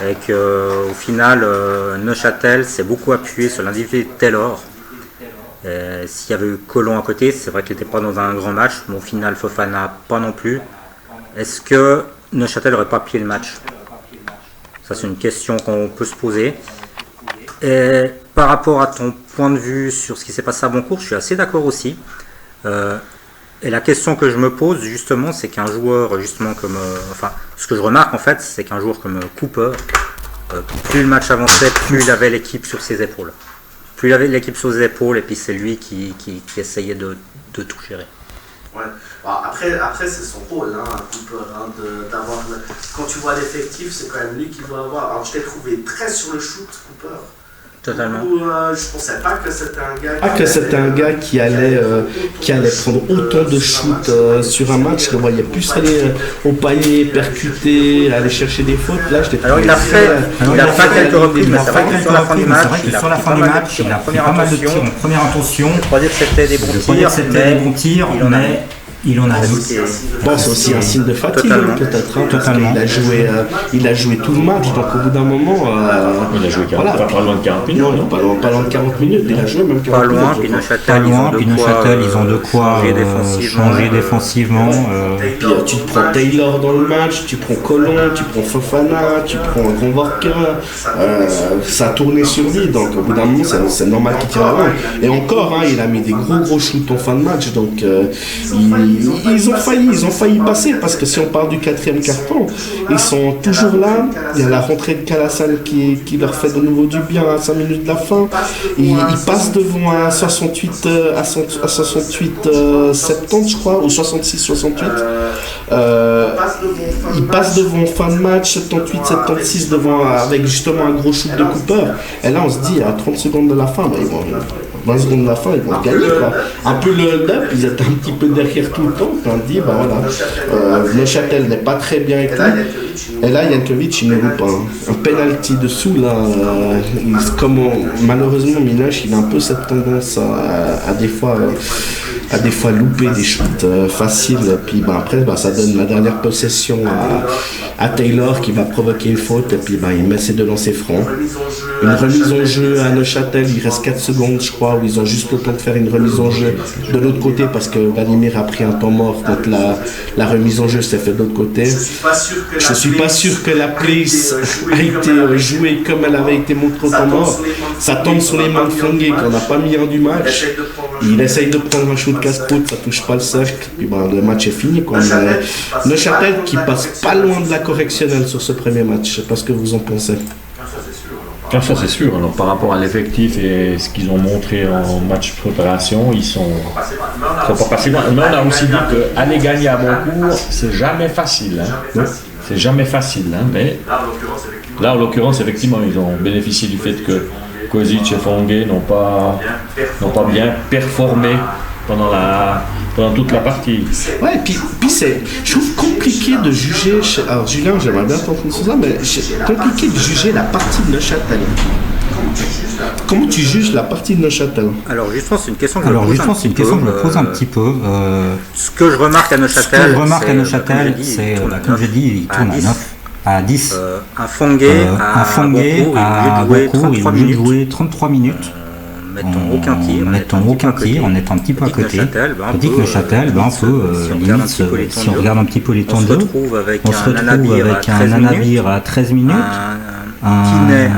Et qu'au final, Neuchâtel s'est beaucoup appuyé sur l'individu de Taylor. S'il y avait eu Colomb à côté, c'est vrai qu'il n'était pas dans un grand match, mais au final Fofana pas non plus. Est-ce que Neuchâtel n'aurait pas plié le match? Ça c'est une question qu'on peut se poser. Et par rapport à ton point de vue sur ce qui s'est passé à Boncourt, je suis assez d'accord aussi. Et la question que je me pose justement, c'est qu'un joueur justement comme... ce que je remarque en fait, c'est qu'un joueur comme Cooper, plus le match avançait, plus il avait l'équipe sur ses épaules. Plus il avait l'équipe sur ses épaules et puis c'est lui qui essayait de tout gérer. Ouais. Après c'est son rôle, Cooper, d'avoir... Quand tu vois l'effectif, c'est quand même lui qui doit avoir... Alors je t'ai trouvé très sur le shoot, Cooper. Totalement. Je pensais pas que c'était un gars qui allait prendre autant de shoots sur un match. Je le voyais plus aller au panier, percuter, aller chercher des fautes. Là, alors il a fait quelques reprises, mais c'est vrai que sur la fin du match, il a pris pas mal de tirs en première intention. Je crois dire que c'était des bons tirs, mais il en a ajouté. Bon, c'est aussi un signe de fatigue, peut-être. Totalement. Il a joué tout le match, donc au bout d'un moment. Il a joué pas loin de 40 minutes. Non, pas loin de 40 minutes. Il a joué même 40 minutes. Pas loin, puis Neuchâtel, ils ont de quoi changer défensivement. Puis tu te prends Taylor dans le match, tu prends Colomb, tu prends Fofana, tu prends un grand Worker. Ça a tourné sur lui, donc au bout d'un moment, c'est normal qu'il tire la main. Et encore, il a mis des gros shoots en fin de match, donc ils ont failli passer parce que si on parle du 4e carton, ils sont toujours là. Il y a la rentrée de Calasan qui leur fait de nouveau du bien à 5 minutes de la fin. Ils passent devant à 68, 70 je crois, ou 66-68. Ils passent devant fin de match, 78-76 devant avec justement un gros shoot de Cooper. Et là on se dit à 30 secondes de la fin, 20 secondes de la fin, ils vont gagner quoi. Un peu le hold-up, ils étaient un petit peu derrière tout le temps. On dit, voilà, Neuchâtel n'est pas très bien et tout. Et là, Jankovic, il ne joue pas. Un penalty dessous, là, malheureusement, Minaj, il a un peu cette tendance à des fois louper des shoots faciles. Et puis après, ça donne la dernière possession à Taylor qui va provoquer une faute. Et puis il met ses 2 lancers francs. Une remise en jeu à Neuchâtel, il reste 4 secondes, je crois, où ils ont juste le temps de faire une remise en jeu de l'autre côté parce que Vladimir a pris un temps mort quand la remise en jeu s'est faite de l'autre côté. Je suis pas sûr que la place a été jouée comme elle avait été montrée au temps mort. Ça tombe sur les mains de Flangué qu'on n'a pas mis en du match. Il essaye de prendre un shoot casse-croûte, ça touche pas le cercle, puis le match est fini. Neuchâtel qui passe pas loin de la correctionnelle sur ce premier match. Je sais pas ce que vous en pensez. Ça c'est sûr. Alors, par rapport à l'effectif et ce qu'ils ont montré en match préparation, ils sont pas passés loin. Mais on a aussi dit qu'aller gagner à Boncourt, c'est jamais facile. C'est jamais facile. Mais là, en l'occurrence, effectivement, ils ont bénéficié du fait que Kozic et Flangué n'ont pas bien performé pendant toute la partie. Ouais, puis je trouve compliqué de juger. Alors Julien, j'aimerais bien t'entendre sur ça, mais c'est compliqué de juger la partie de Neuchâtel. Comment tu juges la partie de Neuchâtel? Alors justement, c'est une question que je me pose un petit peu. Ce que je remarque à Neuchâtel, c'est, comme j'ai dit, il tourne à 9. À 10. Un Flangué à Boncourt, il a joué 33 minutes. Mettons aucun tir, en étant un petit peu à côté. Tandis que Neuchâtel, si on regarde un petit peu les temps de jeu, on se retrouve avec un Anabir à 13 minutes, un Kiné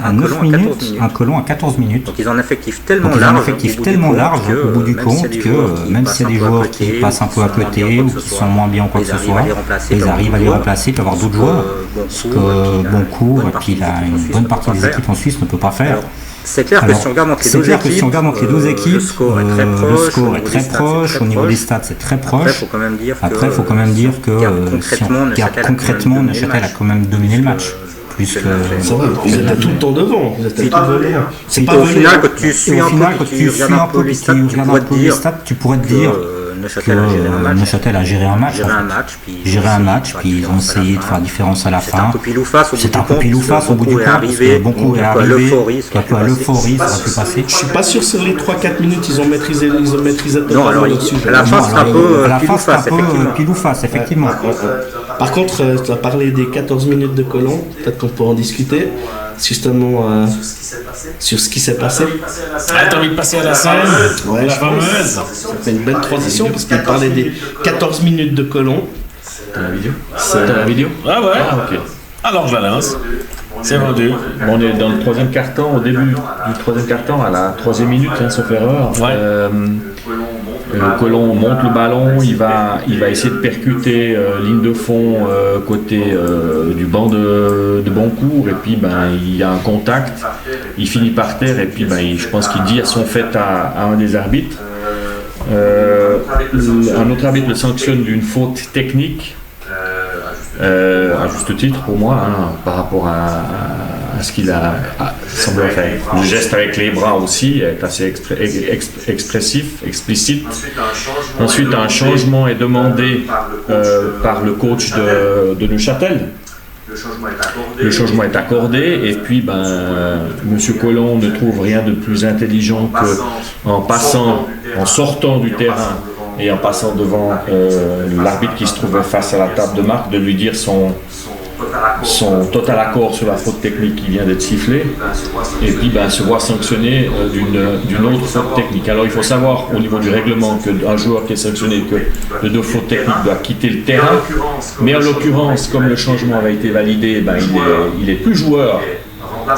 à 9 minutes, un Colon à 14 minutes. Donc ils ont un effectif tellement large au bout du compte que même s'il y a des joueurs qui passent un peu à côté ou qui sont moins bien ou quoi que ce soit, ils arrivent à les remplacer, puis avoir d'autres joueurs. Ce que Boncourt et puis une bonne partie des équipes en Suisse ne peut pas faire. C'est clair que si on regarde entre les deux équipes, le score est très proche, au niveau des stats c'est très proche. Après, il faut quand même dire que si on regarde concrètement, Neuchâtel a quand même dominé le match. C'est vrai, ils étaient tout le temps devant. C'est pas au final, quand tu suis un peu les stats, tu pourrais te dire Neuchâtel a géré un match, puis ils ont essayé de faire différence à la fin. C'est un peu pile ou face au bout du compte, parce que Boncourt est arrivé, un peu à l'euphorie, ça aurait pu passer. Je suis pas sûr sur les 3-4 minutes ils ont maîtrisé non, alors à la fin c'est un peu pile ou face, effectivement. Par contre, tu as parlé des 14 minutes de Colomb, peut-être qu'on peut en discuter. Justement sur ce qui s'est passé. T'as envie de passer à la scène? Ouais, la fameuse. Ça fait une belle transition parce qu'il parlait des 14 minutes de Colomb. T'as la vidéo? Ah ouais? Ah, ok. Alors je la lance. C'est vendu. On est dans le 3e quart-temps, au début du 3e quart-temps, à la 3e minute, sauf erreur. Ouais. Colomb monte le ballon, il va essayer de percuter ligne de fond côté du banc de Boncourt, et puis il y a un contact, il finit par terre, et puis je pense qu'il dit à son fait à un des arbitres. Un autre arbitre le sanctionne d'une faute technique, à juste titre pour moi, par rapport à ce qu'il a semblé faire. Le geste avec les bras aussi est assez expressif, explicite. Ensuite, un changement est demandé par le coach de Neuchâtel. Le changement est accordé, et puis M. Colomb ne trouve rien de plus intelligent en sortant du terrain et en passant devant l'arbitre qui se trouvait face à la table de marque, de lui dire son total accord sur la faute technique qui vient d'être sifflée, et puis se voit sanctionné d'une autre faute technique. Alors il faut savoir au niveau du règlement qu'un joueur qui est sanctionné de 2 fautes techniques doit quitter le terrain, mais en l'occurrence, comme le changement avait été validé, il est plus joueur,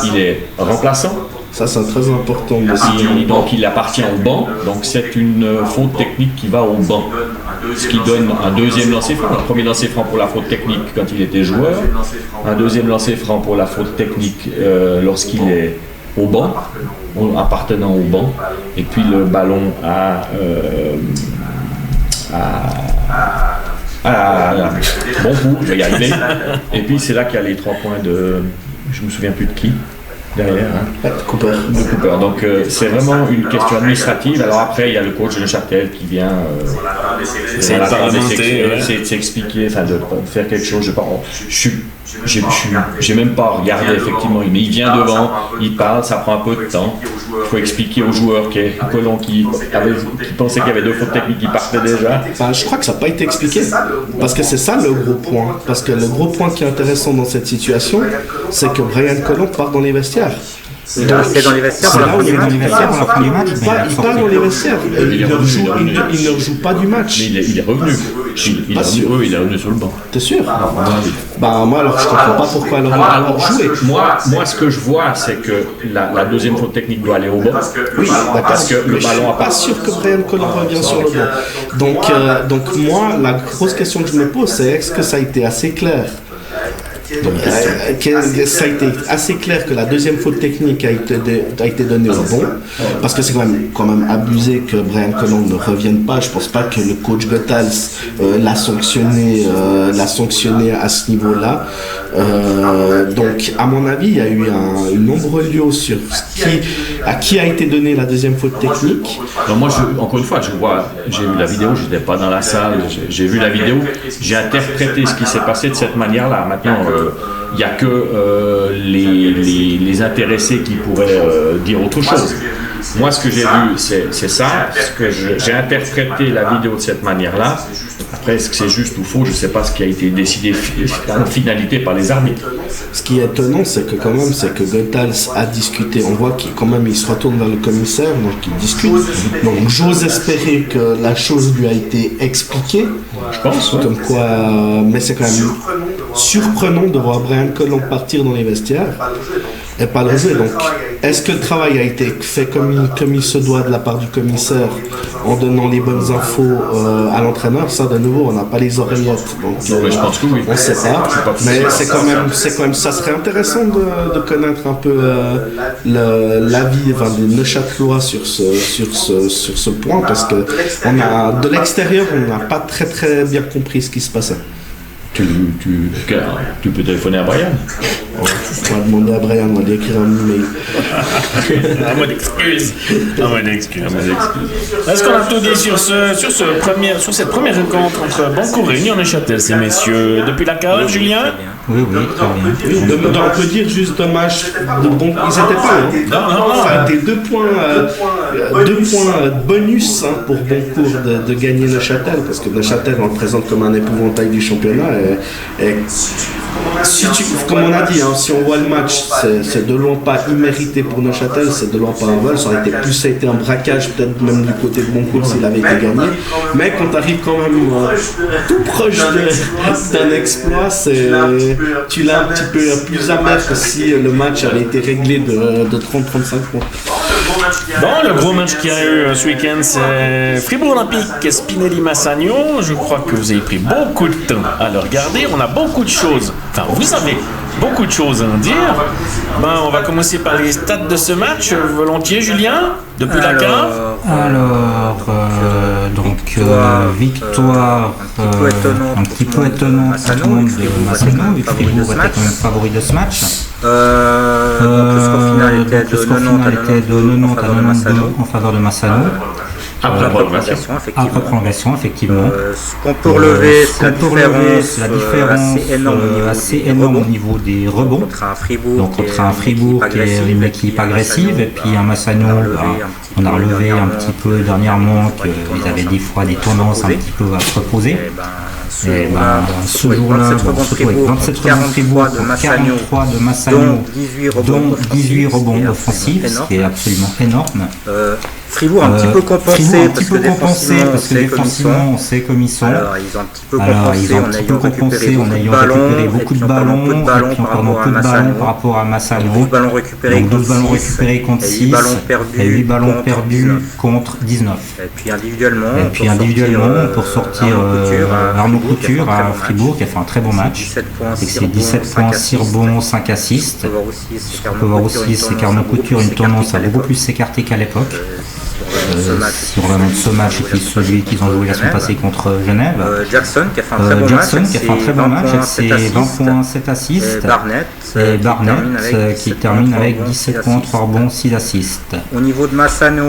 il est remplaçant. Ça, c'est très important. Donc il appartient au banc, donc c'est une faute technique qui va au banc. Ce qui donne un deuxième lancer franc. Un premier lancer franc pour la faute technique quand il était joueur, un deuxième lancer franc pour la faute technique lorsqu'il est au banc, appartenant au banc, et puis le ballon bon coup, je vais y arriver. Et puis c'est là qu'il y a les 3 points de, je me souviens plus de qui. Derrière, hein. Cooper. Donc c'est vraiment une question administrative. Alors après, il y a le coach de Neuchâtel qui vient essayer de s'expliquer, enfin de faire quelque chose. J'ai même pas regardé effectivement, mais il vient devant, il parle, ça prend un peu de temps. Il faut expliquer aux joueurs Colomb qui pensait qu'il y avait 2 fautes techniques qui partaient déjà. Je crois que ça n'a pas été expliqué, parce que c'est ça le gros point. Parce que le gros point qui est intéressant dans cette situation, c'est que Brian Colomb part dans les vestiaires. C'est dans les vestiaires pour la fin du match. Il part dans les vestiaires. Il ne rejoue pas du match. Mais il est revenu. Il est revenu sur le banc. T'es sûr? Moi alors je comprends pas pourquoi alors jouer. Moi ce que je vois c'est que la deuxième faute technique doit aller au banc. Oui, parce que le ballon pas sûr que Brian Colomb revient sur le banc. Donc moi la grosse question que je me pose c'est est-ce que ça a été assez clair? Ça a été assez clair que la deuxième faute technique a été donnée au bon, parce que c'est quand même abusé que Brian Colomb ne revienne pas. Je pense pas que le coach Goethals l'a sanctionné à ce niveau-là. Donc à mon avis il y a eu une ombrelio sur à qui a été donnée la deuxième faute technique. Alors moi encore une fois j'ai vu la vidéo, je n'étais pas dans la salle, j'ai vu la vidéo, j'ai interprété ce qui s'est passé de cette manière-là. Maintenant il n'y a que les intéressés qui pourraient dire autre chose. Moi, ce que j'ai vu, c'est ça. J'ai interprété la vidéo de cette manière-là. Après, est-ce que c'est juste ou faux? Je ne sais pas ce qui a été décidé en finalité par les arbitres. Ce qui est étonnant, c'est que Goethals a discuté. On voit qu'il se retourne vers le commissaire, donc il discute. Donc j'ose espérer que la chose lui a été expliquée. Je pense. Ouais. Comme quoi, mais c'est quand même surprenant de voir Brian Colomb partir dans les vestiaires et pas le rejouer. Donc, est-ce que le travail a été fait comme il se doit de la part du commissaire en donnant les bonnes infos à l'entraîneur? Ça, de nouveau, on n'a pas les oreillettes. Donc, je pense que oui. On ne sait pas. Mais c'est quand même, ça serait intéressant de connaître un peu l'avis des Neuchâtelois sur ce point, parce que de l'extérieur, on n'a pas très très bien compris ce qui se passait. Tu peux téléphoner à Brian. On va demander à Brian, on va lui écrire un email. Un mot d'excuse. Est-ce qu'on a tout dit sur cette première rencontre entre Boncourt et Union Neuchâtel, ces messieurs? Depuis la cave, Julien? Oui, très bien. On peut dire juste dommage. Ils n'étaient pas. Non. Ça a été 2 points bonus pour Boncourt de gagner Neuchâtel, parce que Neuchâtel, on le présente comme un épouvantail du championnat. Et comme on a dit, si on voit le match, c'est de loin pas immérité pour Neuchâtel, c'est de loin pas un vol. Ça a été un braquage, peut-être même du côté de Boncourt s'il avait été gagné. Mais quand tu arrives quand même tout proche d'un exploit, tu l'as un petit peu plus amer que si le match avait été réglé de 30-35 points. Bon, le gros match qu'il y a eu ce week-end, c'est Fribourg Olympique, Spinelli-Massagno. Je crois que vous avez pris beaucoup de temps à le regarder. On a beaucoup de choses. Enfin, vous avez beaucoup de choses à en dire. On va commencer par les stats de ce match. Volontiers, Julien, depuis la cave. Victoire un petit peu étonnante pour tout le monde de Massagno, vu que Fribourg était quand même favori de ce match. Le score final était de 90 à 92 en faveur de Massagno. Après prolongation, effectivement. Ce qu'on peut relever, c'est la différence assez énorme au niveau des rebonds. Contre un Fribourg qui est une équipe agressive, et puis un Massagno, on a relevé un petit peu dernièrement qu'ils avaient des fois des tendances un petit peu à se reposer. Et ce jour-là, surtout avec 27 rebonds de Fribourg, 43 de Massagno, dont 18 rebonds offensifs, ce qui est absolument énorme. Fribourg a un petit peu compensé parce que défensivement on sait comme ils sont. Alors ils ont un petit peu compensé en ayant récupéré beaucoup de ballons, et puis en perdant peu de ballons par rapport à Massagno. 12 ballons récupérés contre 6 et 8 ballons perdus contre 19. Et puis individuellement pour sortir Arnaud Couture à Fribourg qui a fait un très bon match. C'est 17 points, 6 rebonds, 5 assists. Ce qu'on peut voir aussi, c'est qu'Arnaud Couture a une tendance à beaucoup plus s'écarter qu'à l'époque. Si on remonte ce match et puis celui qu'ils ont joué la semaine passée contre Genève. Jackson qui a fait un très bon match avec ses 20 points, 7 assists. Et Barnett qui termine avec 17 points, 3 rebonds, 6 assists. Au niveau de Massagno,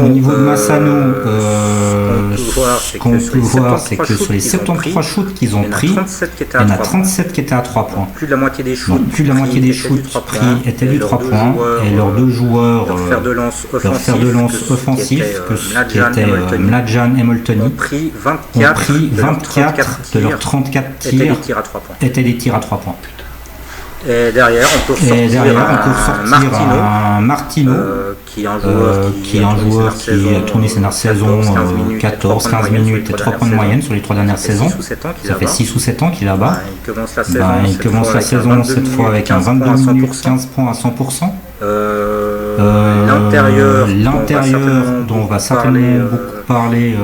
ce qu'on peut voir, c'est que sur les 73 shoots qu'ils ont pris, il y en a 37 qui étaient à 3 points. Plus de la moitié des shoots pris étaient du 3 points et leurs deux joueurs, leur fer de lance offensif, qui étaient Mladjan et Molteni, ont pris 24 de leurs 34 tirs étaient des tirs à 3 points. Et derrière, on peut ressortir un Martino, qui est un joueur qui a tourné ses dernières saisons 14-15 minutes et 3 points de moyenne sur les 3 dernières saisons. Ça fait 6 ou 7 ans qu'il est là-bas. Il commence la saison cette fois avec un 22 minutes, 15 points à 100%. L'intérieur dont on va certainement beaucoup parler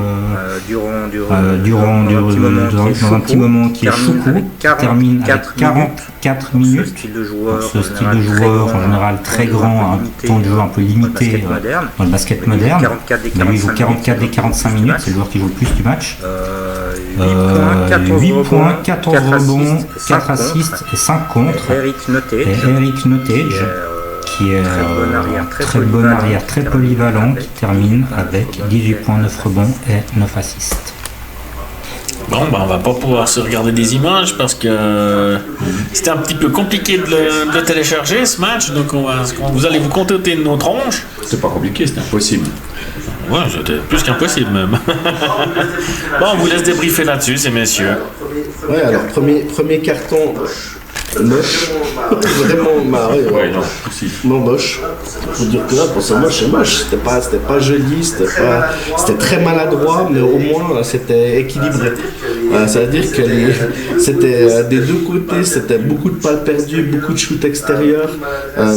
durant un petit moment qui est Choukou, qui termine avec 44 minutes. Ce style de joueur en général très grand, un temps de jeu un peu limité dans le basket moderne. Il joue 44 des 45 minutes, c'est le joueur qui joue le plus du match. 8 points, 14 rebonds, 4 assists et 5 contre. Et Eric Nottage, qui est très bon arrière, très polyvalent, qui termine avec 18 points, 9 rebonds et 9 assists. Bon, on va pas pouvoir se regarder des images parce que c'était un petit peu compliqué de le télécharger ce match, donc vous allez vous contenter de nos tronches. C'est pas compliqué, c'était impossible. Ouais, c'était plus qu'impossible même. Bon, on vous laisse débriefer là-dessus, ces messieurs. Ouais, alors premier carton. Moche, vraiment marré. Non, moche. Faut dire que là, pour ça, moche, c'est moche. C'était pas joli, c'était très maladroit, mais au moins c'était équilibré. Ça veut dire que c'était des deux côtés, c'était beaucoup de balles perdues, beaucoup de shoots extérieurs,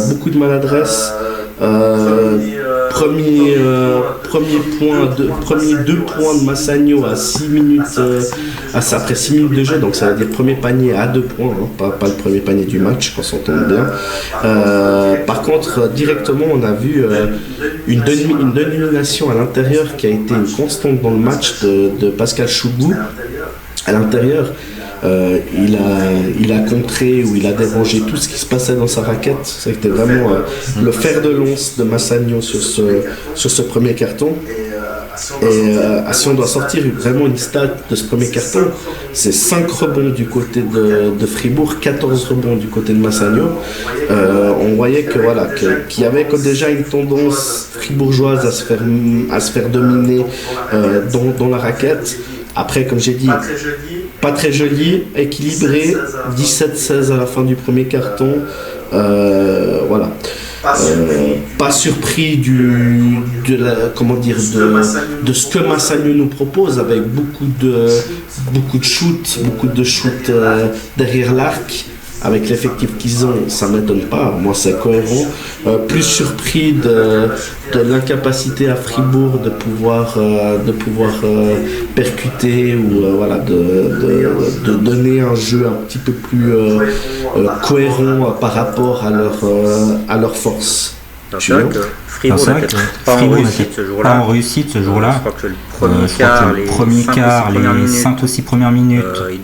beaucoup de maladresse. Premier 2 points de Massagno à 6 minutes après 6 minutes de jeu, donc ça veut dire premier panier à 2 points, hein, pas le premier panier du match, qu'on s'entende bien. Par contre, directement on a vu une domination à l'intérieur qui a été une constante dans le match de Pascal Choubou. À l'intérieur, il a contré ou il a dérangé tout ce qui se passait dans sa raquette. C'était vraiment le fer de lance de Massagno sur ce premier carton. Et si on doit sortir vraiment une stat de ce premier carton, c'est 5 rebonds du côté de Fribourg, 14 rebonds du côté de Massagno. On voyait qu'il y avait déjà une tendance fribourgeoise à se faire dominer dans la raquette. Après, comme j'ai dit, pas très joli, équilibré, 17-16 à la fin du premier carton. Voilà. Pas surpris de ce que Massagno nous propose, avec beaucoup de shoots, derrière l'arc. Avec l'effectif qu'ils ont, ça ne m'étonne pas, moi c'est cohérent. Plus surpris de l'incapacité à Fribourg de pouvoir percuter ou de donner un jeu un petit peu plus cohérent par rapport à leur force. C'est vrai que Fribourg n'était pas en réussite ce jour-là. Je crois que le premier quart, les 5 ou 6 premières minutes, ils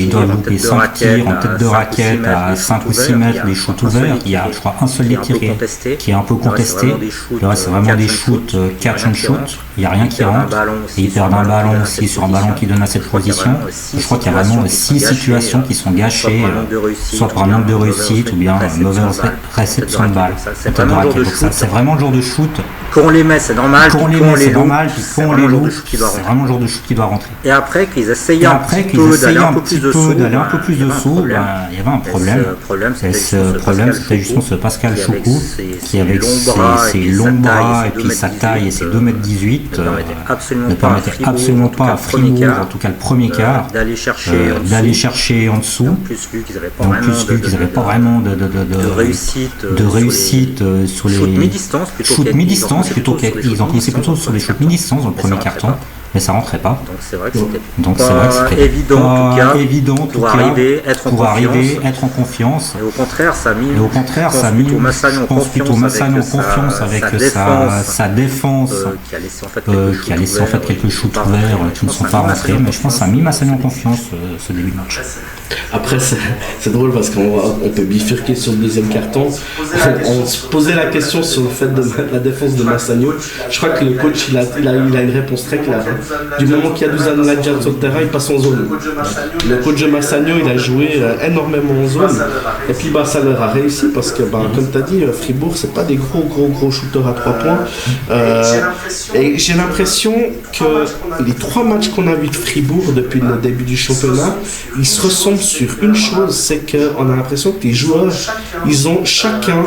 doivent louper 5 tirs en tête de raquette à 5 ou 6 mètres, des shoots ouverts. Il y a, je crois, un seul des tirs qui est un peu contesté. Le reste, c'est vraiment des shoots catch and shoot. Il n'y a rien qui rentre. Et ils perdent un ballon aussi sur un ballon qui donne à cette position. Je crois qu'il y a vraiment 6 situations qui sont gâchées, soit par manque de réussite ou bien mauvaise réception de balle. Donc ça c'est vraiment le genre de shoot. Quand on les met, c'est normal. Quand on les met, c'est normal. Puis quand on les loue, c'est vraiment le genre de shoot qui doit rentrer. Et après qu'ils essayaient un petit peu d'aller un peu plus dessous, il y avait un problème. Ce problème, c'était justement ce Pascal Choukou qui, avec ses longs bras et puis sa taille et ses 2,18 m, ne permettait absolument pas à Fribourg, en tout cas le premier quart, d'aller chercher en dessous. En plus, vu qu'ils n'avaient pas vraiment de réussite sur les shoots mi-distance, plutôt qu'ils en finissaient plutôt sur les shoots mi-distance dans le premier quart-temps. Mais ça rentrait pas. Donc c'est vrai que c'était évident pour arriver, être en confiance. Et au contraire, ça a mis plutôt Massagnon en confiance avec sa défense qui a laissé en fait quelques shoots ouverts qui ne sont pas rentrés. Mais je pense que ça a mis Massagnon en confiance ce début de match. Après, c'est drôle parce qu'on peut bifurquer sur le deuxième carton. On se posait la question sur le fait de la défense de Massagnon. Je crois que le coach il a une réponse très claire. Du moment qu'il y a Dusan Mladjan sur le terrain, il passe en zone. Le coach de Massagnon, il a joué énormément en zone. Et puis ça leur a réussi parce que, comme tu as dit, Fribourg, c'est pas des gros shooters à 3 points. Et j'ai l'impression que les 3 matchs qu'on a vus de Fribourg depuis le début du championnat, ils se ressemblent sur une chose, c'est qu'on a l'impression que les joueurs, ils ont chacun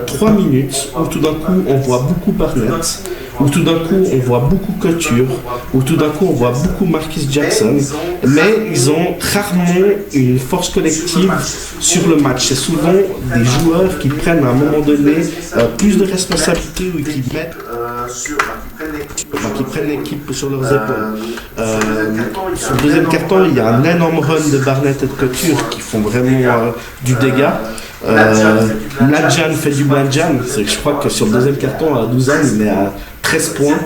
3 minutes où tout d'un coup on voit beaucoup Barnett, où tout d'un coup on voit beaucoup Couture, où tout d'un coup on voit beaucoup Marcus Jackson, mais ils ont rarement une force collective sur le match. C'est souvent des joueurs qui prennent à un moment donné plus de responsabilités ou qui mettent qui prennent l'équipe sur leurs épaules. Sur le deuxième carton, il y a un énorme run de Barnett et de Couture qui font vraiment du dégât. Mladjan fait du Mladjan. Je crois que sur le deuxième carton, à 12 ans, il est à 13 points.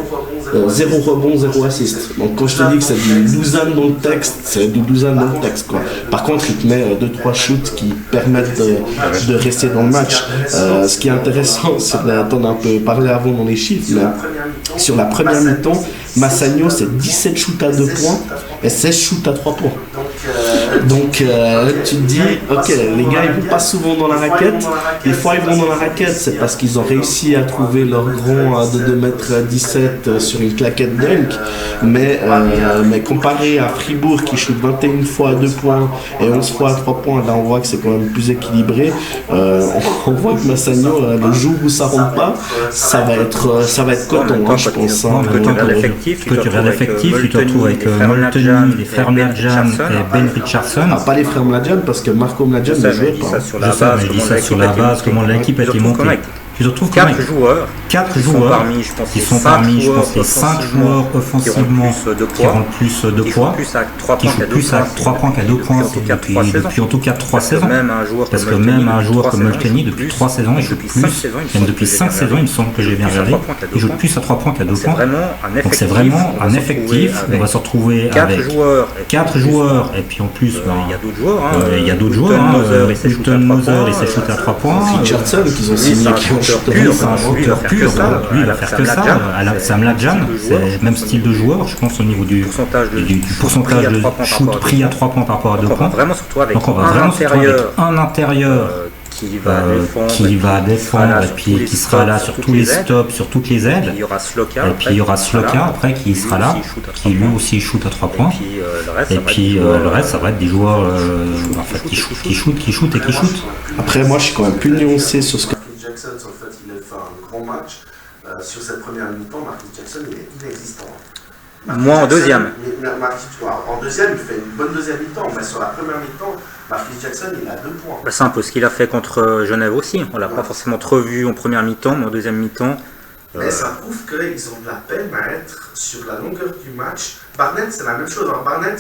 0 rebond, 0 assist. Donc quand je te dis que c'est du Dusan dans le texte, c'est du Dusan dans le texte, quoi. Par contre, il te met 2-3 shoots qui permettent de rester dans le match. Ce qui est intéressant, c'est on a un peu parlé avant dans les chiffres, mais sur la première mi-temps, Massagnon c'est 17 shoots à 2 points et 16 shoots à 3 points. Donc tu te dis, ok, les gars ils vont pas souvent dans la raquette. Des fois ils vont dans la raquette, c'est parce qu'ils ont réussi à trouver leur grand de 2,17 m sur une claquette dunk. Mais comparé à Fribourg qui shoot 21 fois à 2 points et 11 fois à 3 points, là on voit que c'est quand même plus équilibré. On voit que Massagnon, le jour où ça rentre pas, ça va être coton, je pense. Que tu regardes l'effectif, tu te retrouves avec Molteni, les frères Mladjan et Ben Richardson. Pas les frères Mladjan parce que Marco Mladjan ne jouait pas. Je dis ça sur la base, comment l'équipe a été montée. Tu te retrouves 4 joueurs qui sont parmi, je pense, les 5 joueurs offensivement qui rendent plus de poids, qui jouent plus à 3 points qu'à 2 points depuis en tout cas 3 saisons. Parce que même un joueur comme Molteni, depuis 3 saisons, il joue plus, même depuis 5 saisons, il me semble que j'ai bien regardé, il joue plus à 3 points qu'à 2 points. Donc c'est vraiment un effectif. On va se retrouver avec 4 joueurs, et puis en plus, il y a d'autres joueurs. Hilton Moser, il s'est shooté à 3 points. Richardson, qu'ils ont signé. C'est un shooter pur, lui il va faire que ça. C'est un Mladjan, c'est le même style de joueur, je pense, au niveau du pourcentage de shoot pris à 3 points par rapport à 2 points. Donc on va vraiment se retrouver avec un intérieur qui va défendre et puis qui sera là sur tous les stops, sur toutes les aides. Et puis il y aura Sloka après qui sera là, qui lui aussi shoot à 3 points. Et puis le reste, ça va être des joueurs qui shootent. Après moi je suis quand même plus nuancé sur ce que Jackson, en fait, il a fait un grand match. Sur cette première mi-temps, Marcus Jackson, il est inexistant. Moi en deuxième. En deuxième, il fait une bonne deuxième mi-temps, mais sur la première mi-temps, Marcus Jackson, il a 2 points. C'est un peu ce qu'il a fait contre Genève aussi. On l'a pas forcément trop vu en première mi-temps, mais en deuxième mi-temps. Mais ça prouve qu'ils ont de la peine à être sur la longueur du match. Barnett, c'est la même chose. Alors, Barnett,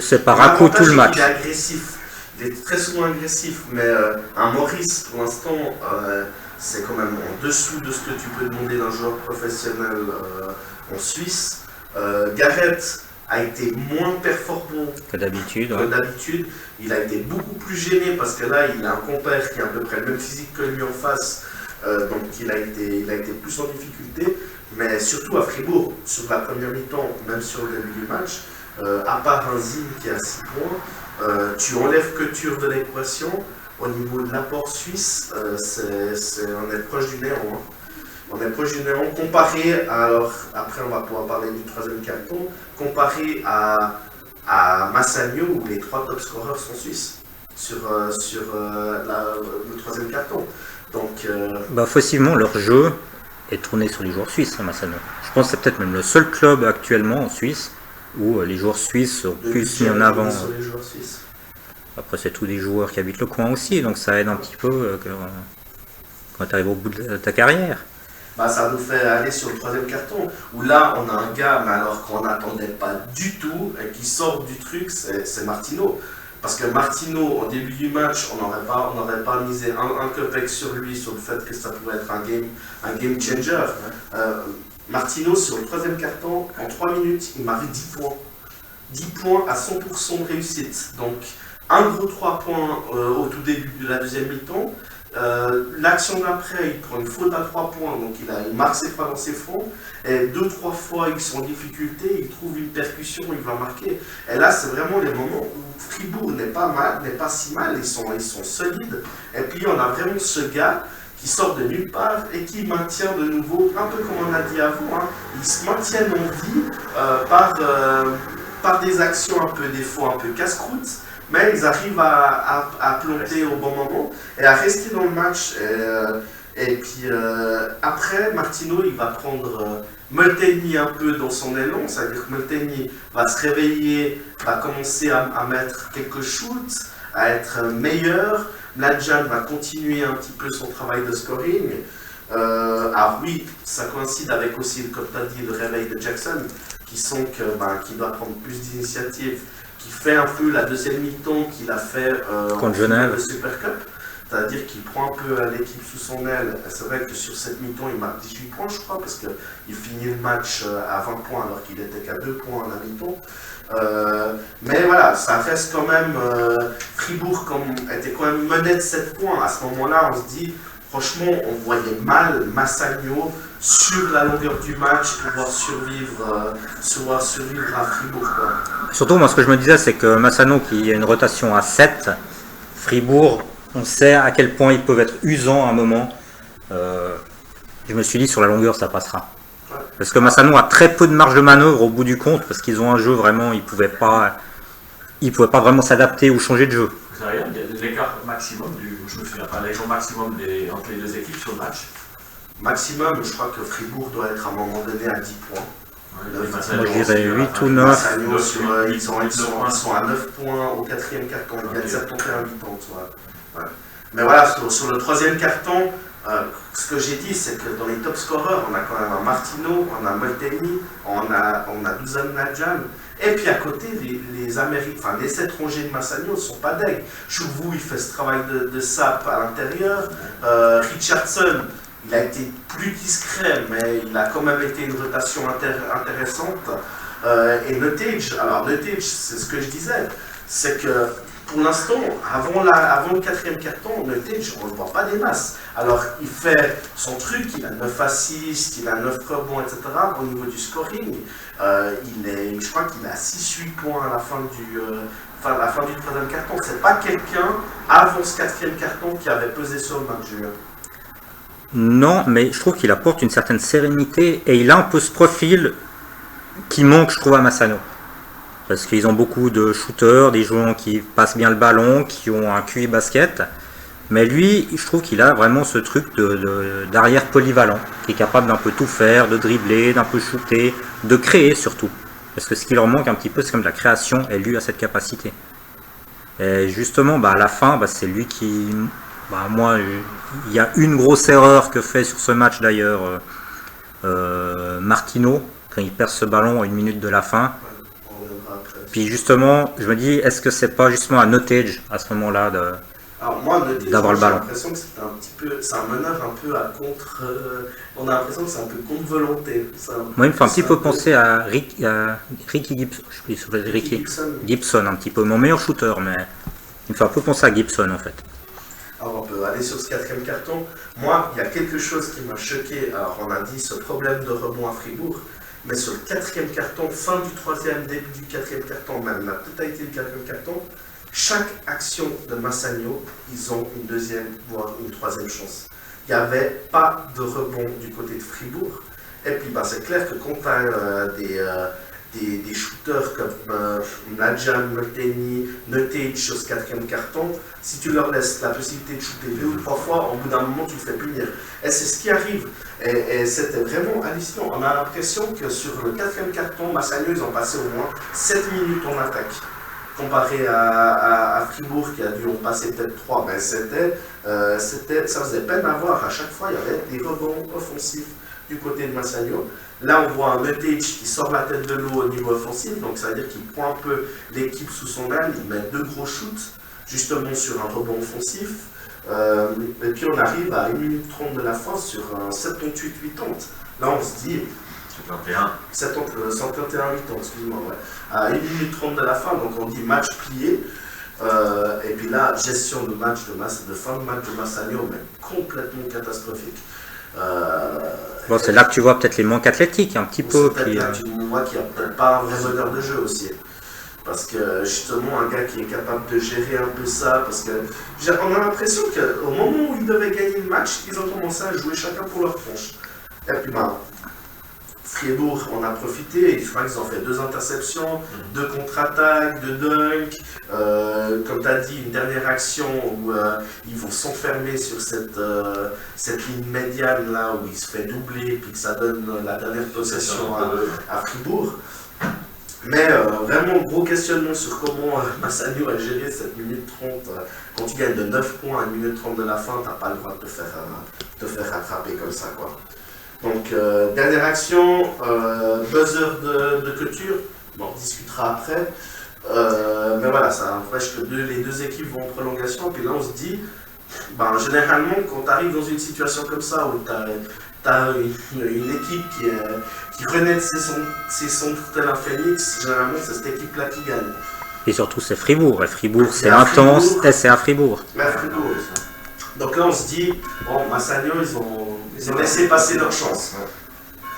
c'est par à coup tout le match. Il est agressif. Il est très souvent agressif, mais un Maurice, pour l'instant, c'est quand même en dessous de ce que tu peux demander d'un joueur professionnel en Suisse. Garrett a été moins performant que d'habitude. Il a été beaucoup plus gêné parce que là, il a un compère qui a à peu près le même physique que lui en face, donc il a été plus en difficulté. Mais surtout à Fribourg, sur la première mi-temps, même sur le début du match, à part un Zim qui a 6 points, tu enlèves Couture de l'équation, au niveau de l'apport suisse, on est proche du néant. Hein. On est proche du néant comparé, alors après on va pouvoir parler du troisième carton, comparé à Massagno où les 3 top scoreurs sont suisses sur le troisième carton. Donc, effectivement, leur jeu est tourné sur les joueurs suisses à Massagno. Je pense que c'est peut-être même le seul club actuellement en Suisse où les joueurs suisses sont plus mis en avant. Sur les joueurs suisses. Après, c'est tous des joueurs qui habitent le coin aussi, donc ça aide un petit peu quand tu arrives au bout de ta carrière. Ça nous fait aller sur le troisième carton, où là, on a un gars, mais alors qu'on n'attendait pas du tout, et qui sort du truc, c'est Martino. Parce que Martino, au début du match, on n'aurait pas misé un cupcake sur lui, sur le fait que ça pouvait être un game changer. Martino, sur le troisième carton, en 3 minutes, il marque 10 points. 10 points à 100% de réussite. Donc, un gros 3 points au tout début de la deuxième mi-temps. L'action d'après, il prend une faute à 3 points, donc il marque ses 3 dans ses fronts, et 2-3 fois ils sont en difficulté, il trouve une percussion, il va marquer. Et là, c'est vraiment les moments où Fribourg n'est pas si mal, ils sont solides. Et puis on a vraiment ce gars qui sort de nulle part et qui maintient de nouveau, un peu comme on a dit avant, hein, ils se maintiennent en vie par des actions des fois un peu casse-croûte. Mais ils arrivent à planter au bon moment et à rester dans le match. Et puis après, Martino, il va prendre Molteni un peu dans son élan, c'est-à-dire que Molteni va se réveiller, va commencer à mettre quelques shoots, à être meilleur. Mladjan va continuer un petit peu son travail de scoring. Alors oui, ça coïncide avec aussi, comme tu as dit, le réveil de Jackson, qui doit prendre plus d'initiative, qui fait un peu la deuxième mi-temps qu'il a fait contre Genève, le Super Cup, c'est-à-dire qu'il prend un peu l'équipe sous son aile. C'est vrai que sur cette mi-temps, il marque 18 points, je crois, parce qu'il finit le match à 20 points alors qu'il était qu'à 2 points à la mi-temps. Mais voilà, ça reste quand même. Fribourg était quand même mené de 7 points. À ce moment-là, on se dit, franchement, on voyait mal Massagno sur la longueur du match pouvoir survivre à Fribourg. Quoi. Surtout, moi, ce que je me disais, c'est que Massagno, qui a une rotation à 7, Fribourg, on sait à quel point ils peuvent être usants à un moment. Je me suis dit, sur la longueur, ça passera. Ouais. Parce que Massagno a très peu de marge de manœuvre au bout du compte, parce qu'ils ont un jeu vraiment, ils ne pouvaient pas vraiment s'adapter ou changer de jeu. Vous savez, l'écart maximum je me souviens pas, l'écart maximum entre les deux équipes sur le match. Maximum, je crois que Fribourg doit être à un moment donné à 10 points. Moi je dirais 8 ou 9. Ils sont à 9 points au 4e carton, il y a 71 mi-temps. Ouais. Mais voilà, sur le 3e carton, ce que j'ai dit, c'est que dans les top scoreurs, on a quand même un Martino, on a Molteni, on a Dusan Mladjan. Et puis à côté, les étrangers de Massagno ne sont pas deg. Chouvou, il fait ce travail de sap à l'intérieur. Richardson, il a été plus discret, mais il a quand même été une rotation intéressante. Et Nottage, c'est ce que je disais, c'est que pour l'instant, avant le 4e carton, Nottage, on ne le voit pas des masses. Alors, il fait son truc, il a 9 assists, il a 9 rebonds, etc. Au niveau du scoring, je crois qu'il a 6-8 points à la fin du 3e carton. C'est pas quelqu'un, avant ce 4e carton, qui avait pesé sur le match. Non, mais je trouve qu'il apporte une certaine sérénité et il a un peu ce profil qui manque, je trouve, à Massagno. Parce qu'ils ont beaucoup de shooters, des joueurs qui passent bien le ballon, qui ont un QI basket. Mais lui, je trouve qu'il a vraiment ce truc d'arrière polyvalent, qui est capable d'un peu tout faire, de dribbler, d'un peu shooter, de créer surtout. Parce que ce qui leur manque un petit peu, c'est comme de la création, et lui a cette capacité. Et justement, à la fin, c'est lui qui... moi, il y a une grosse erreur que fait sur ce match d'ailleurs Martino, quand il perd ce ballon à 1 minute de la fin. Puis justement, je me dis, est-ce que c'est pas justement un Nottage à ce moment-là d'avoir le ballon? J'ai l'impression que c'est un petit peu, c'est un meneur un peu à contre. On a l'impression que c'est un peu contre volonté. Moi, il me fait un petit peu penser à Ricky Gibson. Je sais plus, Ricky Gibson, un petit peu mon meilleur shooter, mais il me fait un peu penser à Gibson en fait. Alors on peut aller sur ce 4e carton. Moi, il y a quelque chose qui m'a choqué. Alors on a dit ce problème de rebond à Fribourg. Mais sur le 4e carton, fin du 3e, début du 4e carton, même la totalité du 4e carton, chaque action de Massagno, ils ont une deuxième, voire une troisième chance. Il n'y avait pas de rebond du côté de Fribourg. Et puis c'est clair que quand tu as des shooters comme Nadjan, Molteni, Netic sur ce 4e carton, si tu leur laisses la possibilité de shooter 2 ou 3 fois, au bout d'un moment tu le fais punir. Et c'est ce qui arrive. Et c'était vraiment hallucinant. On a l'impression que sur le 4e carton, Massagno, ils ont passé au moins 7 minutes en attaque. Comparé à Fribourg qui a dû en passer peut-être 3, ben ça faisait peine à voir. À chaque fois, il y avait des rebonds offensifs du côté de Massagno. Là, on voit un Netic qui sort la tête de l'eau au niveau offensif, donc ça veut dire qu'il prend un peu l'équipe sous son aile, il met 2 gros shoots, justement sur un rebond offensif. Et puis on arrive à 1 minute 30 de la fin sur un 78-80. Là, on se dit... 131-80, excuse-moi, ouais. À 1 minute 30 de la fin, donc on dit match plié. Et puis là, gestion de match de fin de match de Massagno, mais complètement catastrophique. Bon, c'est là que tu vois peut-être les manques athlétiques, un petit peu. Tu vois qu'il n'y a peut-être pas un vrai bonheur de jeu aussi. Parce que justement, un gars qui est capable de gérer un peu ça, parce que on a l'impression qu'au moment où ils devaient gagner le match, ils ont commencé à jouer chacun pour leur tronche. Et puis Fribourg en a profité, je crois qu'ils ont fait 2 interceptions, 2 contre-attaques, 2 dunks, comme tu as dit, une dernière action où ils vont s'enfermer sur cette ligne médiane là où il se fait doubler puis que ça donne la dernière possession à Fribourg. Mais vraiment gros questionnement sur comment Massagno a géré cette minute 30. Quand tu gagnes de 9 points à 1 minute 30 de la fin, tu n'as pas le droit de te faire rattraper comme ça, quoi. Donc, dernière action, buzzer de clôture, on discutera après. Mais voilà, ça empêche que les deux équipes vont en prolongation. Puis là, on se dit, généralement, quand tu arrives dans une situation comme ça, où tu as une équipe qui renaît ses cendres tel un phénix, généralement, c'est cette équipe-là qui gagne. Et surtout, c'est Fribourg. Et Fribourg, c'est intense, et c'est à Fribourg. Donc là, on se dit, bon, Massagno, ils ont laissé passer leur chance.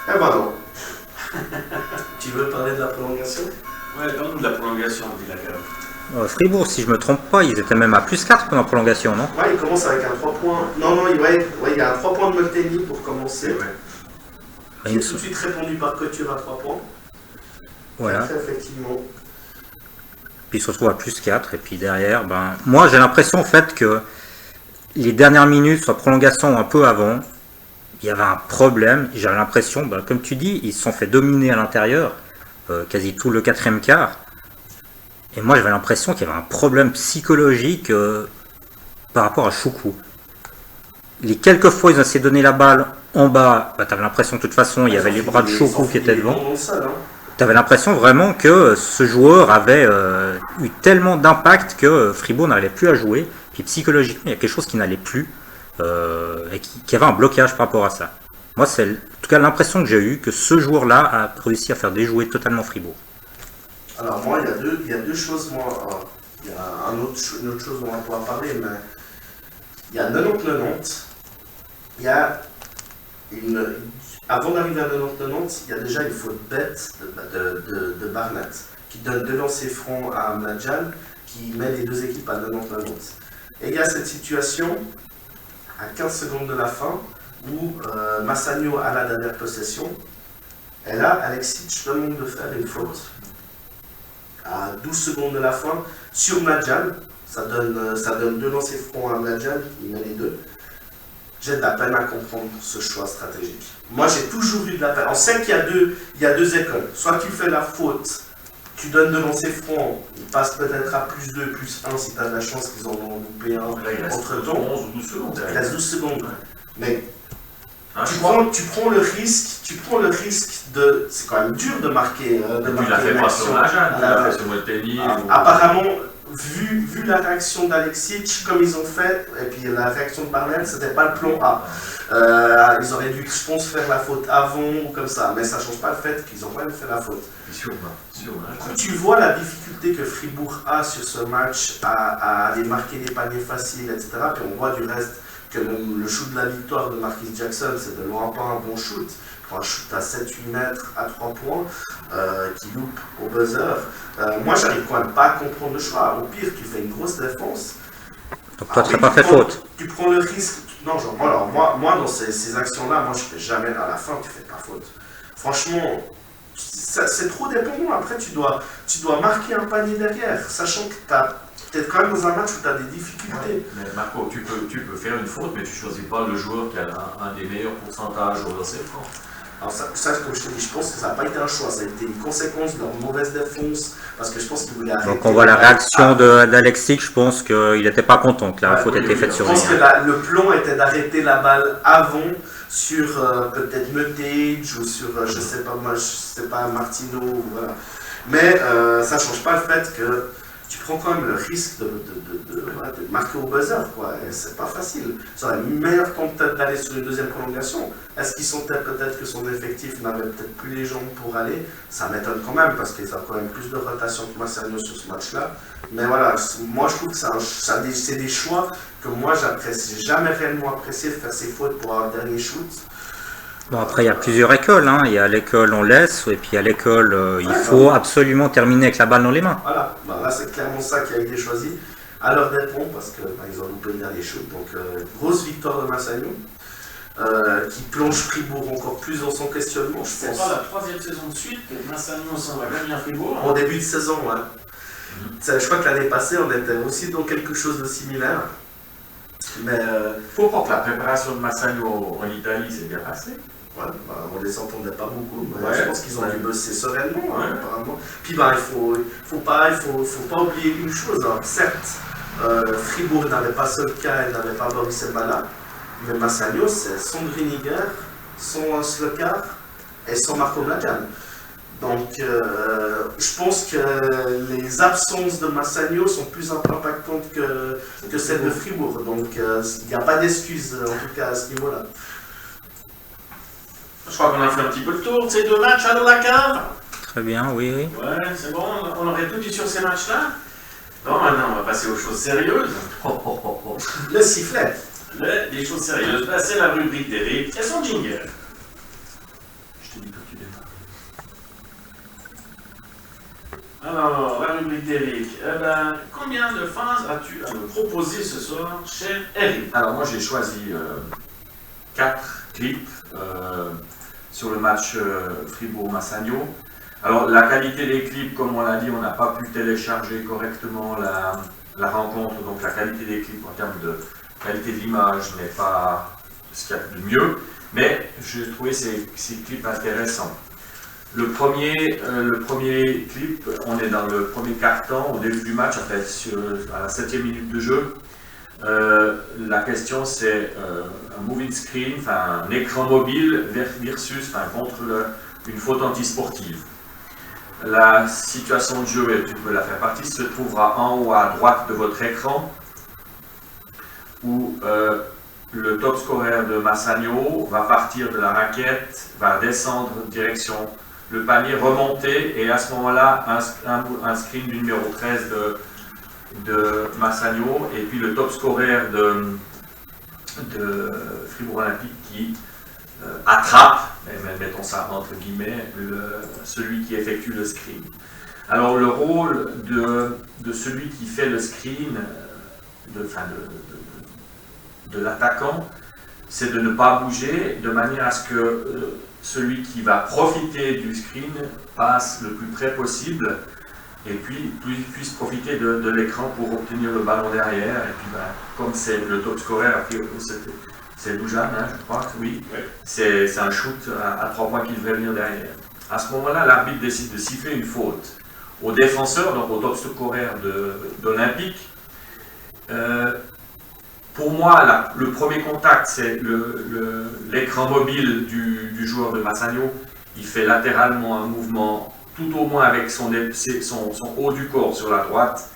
Eh ben non. Tu veux parler de la prolongation? Ouais, parle-nous de la prolongation, dit la Gare. Fribourg, si je ne me trompe pas, ils étaient même à plus 4 pendant la prolongation, non? Ouais, ils commencent avec un 3 points. Non, il y a un 3 points de Molteni pour commencer. Ouais. Qui est tout de suite répondu par Couture à 3 points. Voilà. Effectivement. Puis ils se retrouvent à plus 4, et puis derrière, moi j'ai l'impression en fait que les dernières minutes, sur la prolongation un peu avant, il y avait un problème. J'avais l'impression, comme tu dis, ils se sont fait dominer à l'intérieur, quasi tout le 4e quart. Et moi j'avais l'impression qu'il y avait un problème psychologique par rapport à Choukou. Les quelques fois ils ont essayé de donner la balle en bas, tu avais l'impression de toute façon il y avait les bras de Choukou qui étaient devant. Tu avais l'impression vraiment que ce joueur avait eu tellement d'impact que Fribourg n'arrivait plus à jouer. Puis psychologiquement, il y a quelque chose qui n'allait plus et qui avait un blocage par rapport à ça. Moi, c'est en tout cas l'impression que j'ai eue que ce joueur-là a réussi à faire déjouer totalement Fribourg. Alors moi, il y a deux choses. Il y a une autre chose dont on va pouvoir parler, mais il y a 90-90. Il y a avant d'arriver à 90-90, il y a déjà une faute bête de Barnett qui donne 2 lancers francs à Nadjan qui met les deux équipes à 90-90. Et il y a cette situation à 15 secondes de la fin où Massagno a la dernière possession. Et là, Alexic demande de faire une faute à 12 secondes de la fin sur Nadjan. Ça donne 2 lancers francs à Nadjan, il met les 2. J'ai de la peine à comprendre ce choix stratégique. Moi, j'ai toujours eu de la peine. On sait qu'il y a deux écoles. Soit tu fais la faute, tu donnes 2 lancers francs, ils passent peut-être à plus 2, plus 1 si tu as de la chance qu'ils en ont loupé un entre-temps. 11 ou 12 secondes. Il reste 12 secondes. Mais tu prends le risque de... C'est quand même dur de marquer il a fait pas sur Nadjan, il a fait sur Molteni. Apparemment, vu la réaction d'Alexic, comme ils ont fait, et puis la réaction de Barnett, c'était pas le plan A. Ils auraient dû, je pense, faire la faute avant ou comme ça, mais ça change pas le fait qu'ils ont quand même fait la faute. Quand tu vois la difficulté que Fribourg a sur ce match à aller marquer des paniers faciles, etc., puis on voit du reste que le shoot de la victoire de Marquis Jackson, c'est de loin pas un bon shoot. un shoot à 7-8 mètres à 3 points, qui loupe au buzzer. Moi, j'arrive quand même pas à comprendre le choix. Au pire, tu fais une grosse défense. Donc toi, tu n'as pas fait faute. Tu prends le risque. Non, genre, alors, moi dans ces actions-là, moi, je fais jamais à la fin, tu fais pas faute. Franchement, c'est trop dépendant. Après, tu dois marquer un panier derrière, sachant que tu as peut-être quand même dans un match où tu as des difficultés. Ouais, mais Marco, tu peux faire une faute, mais tu ne choisis pas le joueur qui a un des meilleurs pourcentages au lancer franc. Alors ça, comme je te dis, je pense que ça n'a pas été un choix, ça a été une conséquence de leur mauvaise défense, parce que je pense qu'ils voulaient arrêter. Donc on voit la réaction d'Alexis, je pense qu'il n'était pas content que la faute ait été faite sur lui. Je pense que le plan était d'arrêter la balle avant sur peut-être Metage ou sur, je sais pas, Martino, voilà. Mais ça ne change pas le fait que tu prends quand même le risque de marquer au buzzer, quoi, et c'est pas facile. Ça aurait une meilleure temps peut-être d'aller sur une deuxième prolongation. Est-ce qu'ils sentaient peut-être que son effectif n'avait peut-être plus les jambes pour aller? Ça m'étonne quand même, parce qu'ils ont quand même plus de rotation que Massagno sur ce match-là. Mais voilà, moi je trouve que c'est des choix que moi j'apprécie. J'ai jamais réellement apprécié de faire ses fautes pour avoir le dernier shoot. Bon, après, il y a plusieurs écoles. Hein. Il y a l'école on laisse, et puis il y a l'école il faut absolument terminer avec la balle dans les mains. Voilà, là c'est clairement ça qui a été choisi. À leur dépend, parce qu'ils ont loupé le dernier shoot. Donc, grosse victoire de Massagno, qui plonge Fribourg encore plus dans son questionnement, je pense. C'est pas la troisième saison de suite que Massagno s'en va gagner à Fribourg. En début de saison, ouais. Je crois que l'année passée, on était aussi dans quelque chose de similaire. Mais faut croire que la préparation de Massagno en Italie s'est bien passée. Ouais, on les entendait pas beaucoup, mais je pense qu'ils ont dû bosser sereinement, apparemment. Puis il faut pas oublier une chose. Alors, certes, Fribourg n'avait pas Solka et n'avait pas Boris Mbala, mais Massagno, c'est son Griniger, son Slokar et son Marco Mladen. Donc, je pense que les absences de Massagno sont plus impactantes que celles de Fribourg. Donc, il n'y a pas d'excuse, en tout cas, à ce niveau-là. Je crois qu'on a fait un petit peu le tour de ces deux matchs à la cave. Très bien, oui. Ouais, c'est bon, on aurait tout dit sur ces matchs-là. Bon, maintenant, on va passer aux choses sérieuses. Le sifflet. Les choses sérieuses. Là, c'est la rubrique d'Eric et son jingle. Je te dis que tu démarres. Alors, la rubrique d'Eric. Combien de phases as-tu à me proposer ce soir, cher Eric? Alors, moi, j'ai choisi 4 clips sur le match Fribourg-Massagno. Alors, la qualité des clips, comme on l'a dit, on n'a pas pu télécharger correctement la rencontre, donc la qualité des clips en termes de qualité de l'image n'est pas ce qu'il y a de mieux, mais j'ai trouvé ces clips intéressants. Le premier clip, on est dans le premier quart-temps, au début du match, à la 7e minute de jeu. La question c'est un moving screen, enfin un écran mobile versus, contre une faute antisportive. La situation de jeu, et tu peux la faire partie, se trouvera en haut à droite de votre écran, où le top scorer de Massagno va partir de la raquette, va descendre direction le panier, remonter, et à ce moment-là, un screen du numéro 13 de Massagno, et puis le top scorer de Fribourg Olympique qui attrape, mettons ça entre guillemets, celui qui effectue le screen. Alors le rôle de celui qui fait le screen, de l'attaquant, c'est de ne pas bouger, de manière à ce que celui qui va profiter du screen passe le plus près possible, et puis puisse profiter de l'écran pour obtenir le ballon derrière. Et puis comme c'est le top scorer, c'est Dujan, je crois, oui, c'est un shoot à 3 points qui devrait venir derrière. À ce moment-là, l'arbitre décide de siffler une faute au défenseur, donc au top scorer d'Olympique. Pour moi, le premier contact, c'est l'écran mobile du joueur de Massagno. Il fait latéralement un mouvement, tout au moins avec son haut du corps sur la droite.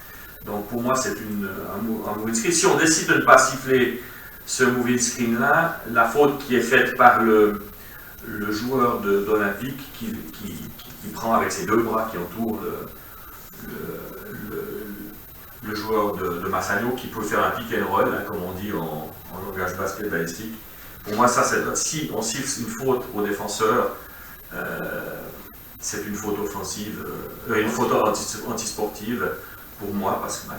Donc pour moi, c'est un moving screen. Si on décide de ne pas siffler ce moving screen-là, la faute qui est faite par le joueur d'Olympique qui prend avec ses deux bras qui entourent le joueur de Massagno, qui peut faire un pick and roll, comme on dit en langage basketballistique, Pour moi, ça, si on siffle une faute au défenseur, c'est une faute offensive, une faute antisportive pour moi, parce qu'il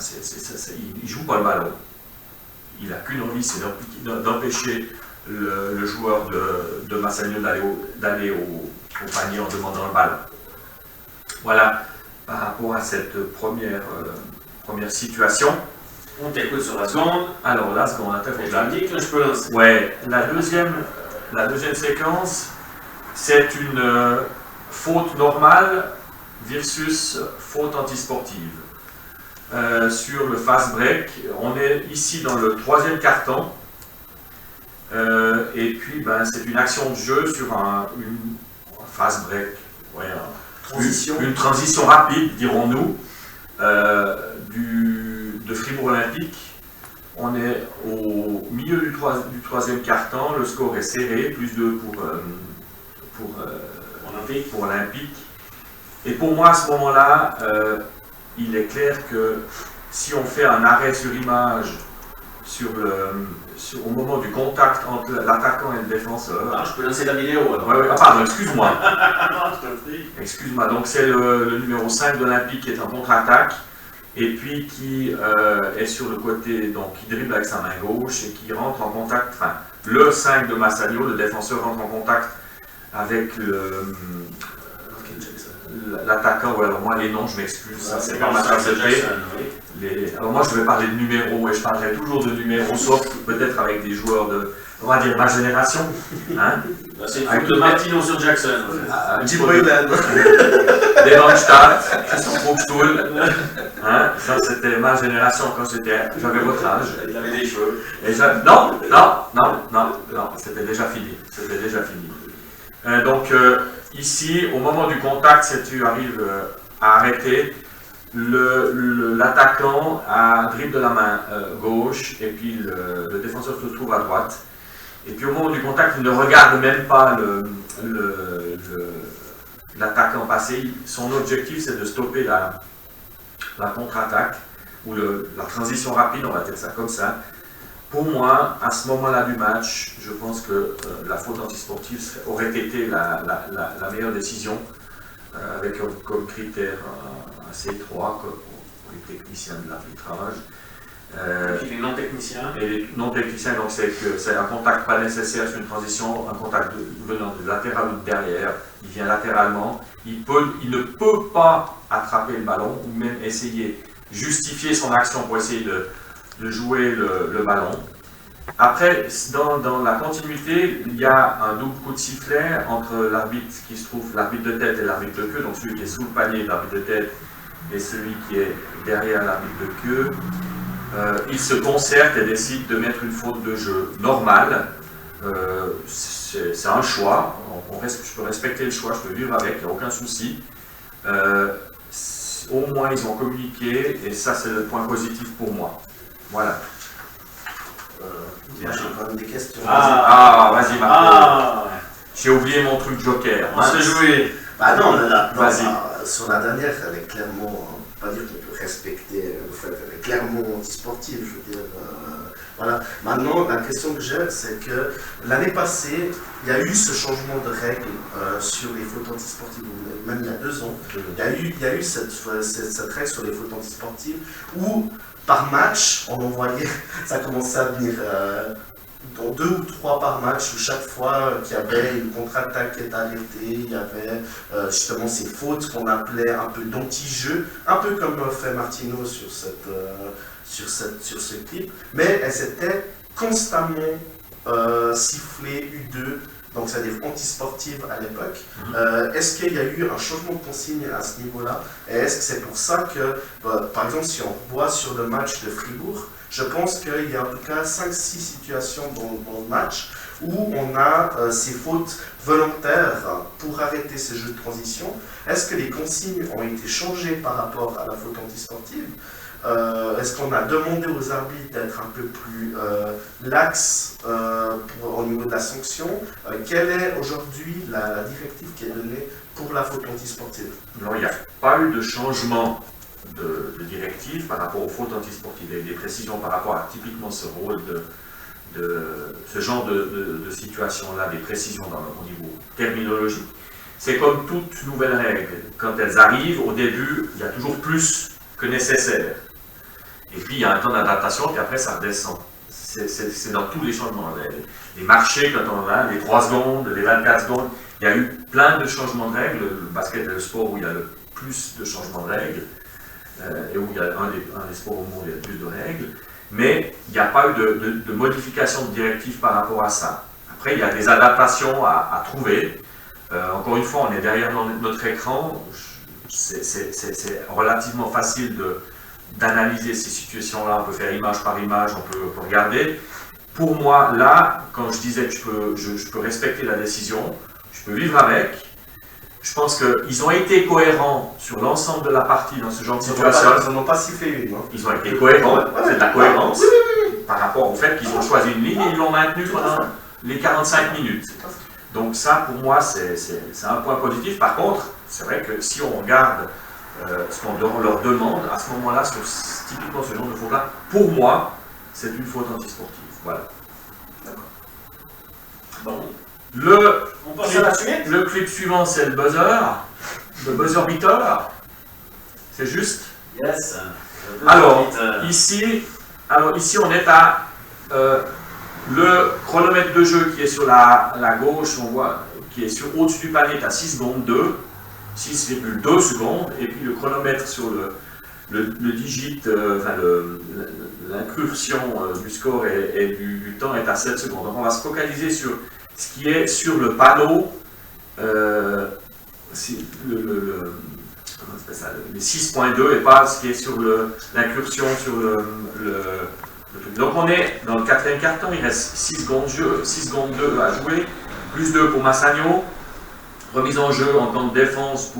ne joue pas le ballon. Il n'a qu'une envie, c'est d'empêcher le joueur de Massagno d'aller au panier en demandant le ballon. Voilà, par rapport à cette première situation. On t'écoute sur la seconde. Alors la seconde, je dis que je peux lancer. Ouais, la deuxième séquence, c'est une faute normale versus faute antisportive. Sur le fast break, on est ici dans le troisième carton. Et puis c'est une action de jeu sur une fast break. Ouais, une transition rapide, dirons-nous, de Fribourg Olympique. On est au milieu du troisième quart-temps, le score est serré, +2 pour Olympique. Et pour moi, à ce moment-là, il est clair que si on fait un arrêt sur image au moment du contact entre l'attaquant et le défenseur... Ah, je peux lancer la vidéo alors. Ouais, ah pardon, excuse-moi. Excuse-moi, donc c'est le numéro 5 d'Olympique qui est en contre-attaque. Et puis qui est sur le côté, donc qui dribble avec sa main gauche et qui rentre en contact, enfin, le 5 de Massagno, le défenseur rentre en contact avec l'attaquant, ou alors moi les noms, je m'excuse, ça c'est pas ma tasse de thé. Alors moi je vais parler de numéros, et je parlerai toujours de numéros, sauf peut-être avec des joueurs de, on va dire, ma génération. Hein, c'est une faute de Martino sur Jackson. Jim Boylan. Des Longstadt, Christian Krugstuhl. Hein, ça c'était ma génération quand j'avais votre âge. Il avait des cheveux. Non, c'était déjà fini. C'était déjà fini. Donc ici, au moment du contact, si tu arrives à arrêter, l'attaquant a dribble de la main gauche et puis le défenseur se trouve à droite. Et puis au moment du contact, il ne regarde même pas l'attaquant passer. Son objectif, c'est de stopper la contre-attaque ou la transition rapide, on va dire ça comme ça. Pour moi, à ce moment-là du match, je pense que la faute antisportive aurait été la meilleure décision, avec comme critère assez étroit pour les techniciens de l'arbitrage. Et les non-techniciens. Et les non-techniciens, donc c'est que c'est un contact pas nécessaire sur une transition, un contact venant de latéral ou de derrière, il vient latéralement, il ne peut pas attraper le ballon ou même essayer, justifier son action pour essayer de jouer le ballon. Après, dans la continuité, il y a un double coup de sifflet entre l'arbitre qui se trouve, l'arbitre de tête et l'arbitre de queue, donc celui qui est sous le panier de l'arbitre de tête et celui qui est derrière l'arbitre de queue. Ils se concertent et décident de mettre une faute de jeu normale. C'est un choix, je peux respecter le choix, je peux vivre avec, il n'y a aucun souci. Au moins ils ont communiqué et ça c'est le point positif pour moi. Voilà. J'ai quand même des questions. Vas-y Marco. J'ai oublié mon truc joker. On s'est joué. Bah non, vas-y. Sur la dernière, elle est clairement, pas dire qu'on peut respecter le fait, elle est clairement antisportive, je veux dire. Voilà. Maintenant, la question que j'ai, c'est que l'année passée, il y a eu ce changement de règle sur les fautes antisportives, même il y a 2 ans. Il y a eu cette règle sur les fautes antisportives où, par match, on en voyait, ça commençait à venir dans 2 ou 3 par match, où chaque fois qu'il y avait une contre-attaque qui était arrêtée, il y avait justement ces fautes qu'on appelait un peu d'anti-jeu, un peu comme fait Martino sur ce clip, mais elles étaient constamment sifflées U2, donc c'est-à-dire anti-sportives à l'époque. Est-ce qu'il y a eu un changement de consigne à ce niveau-là? Et est-ce que c'est pour ça que, par exemple, si on voit sur le match de Fribourg, je pense qu'il y a en tout cas 5-6 situations dans le match où on a ces fautes volontaires pour arrêter ces jeux de transition. Est-ce que les consignes ont été changées par rapport à la faute antisportive? Est-ce qu'on a demandé aux arbitres d'être un peu plus lax au niveau de la sanction? Quelle est aujourd'hui la directive qui est donnée pour la faute antisportive? Alors, il n'y a pas eu de changement de directive par rapport aux fautes antisportives. Il y a eu des précisions par rapport à typiquement ce rôle ce genre de situation-là, des précisions au niveau terminologique. C'est comme toute nouvelle règle. Quand elles arrivent, au début, il y a toujours plus que nécessaire. Et puis, il y a un temps d'adaptation, puis après, ça redescend. C'est dans tous les changements. Les marchés, quand on a les 3 secondes, les 24 secondes, il y a eu plein de changements de règles. Le basket est le sport où il y a le plus de changements de règles, et où il y a un des sports au monde où il y a le plus de règles. Mais il n'y a pas eu de modification de directive par rapport à ça. Après, il y a des adaptations à trouver. Encore une fois, on est derrière notre écran. C'est relativement facile d'analyser ces situations-là. On peut faire image par image, on peut regarder. Pour moi, là, quand je disais que je peux respecter la décision, je peux vivre avec. Je pense qu'ils ont été cohérents sur l'ensemble de la partie dans ce genre de situation. Ils n'en ont pas sifflé une. Hein. Ils ont été cohérents, c'est de la cohérence, par rapport au fait qu'ils ont choisi une ligne et ils l'ont maintenue pendant les 45 minutes. Donc ça, pour moi, c'est un point positif. Par contre, c'est vrai que si on regarde ce qu'on leur demande, à ce moment-là, typiquement ce genre de faute-là, pour moi, c'est une faute antisportive. Voilà. D'accord. Bon. Le clip suivant, c'est le buzzer beater. C'est juste? Yes. Alors ici, on est à le chronomètre de jeu qui est sur la gauche, on voit, qui est au-dessus du panier, à 6 secondes 2, 6,2 secondes, et puis le chronomètre sur le digit, l'incursion du score et du temps est à 7 secondes. Donc on va se focaliser sur ce qui est sur le panneau, les 6.2 et pas ce qui est sur l'incursion sur le truc. Donc on est dans le 4e quart-temps, il reste 6 secondes 2 à jouer, plus 2 pour Massagno, remise en jeu en temps de défense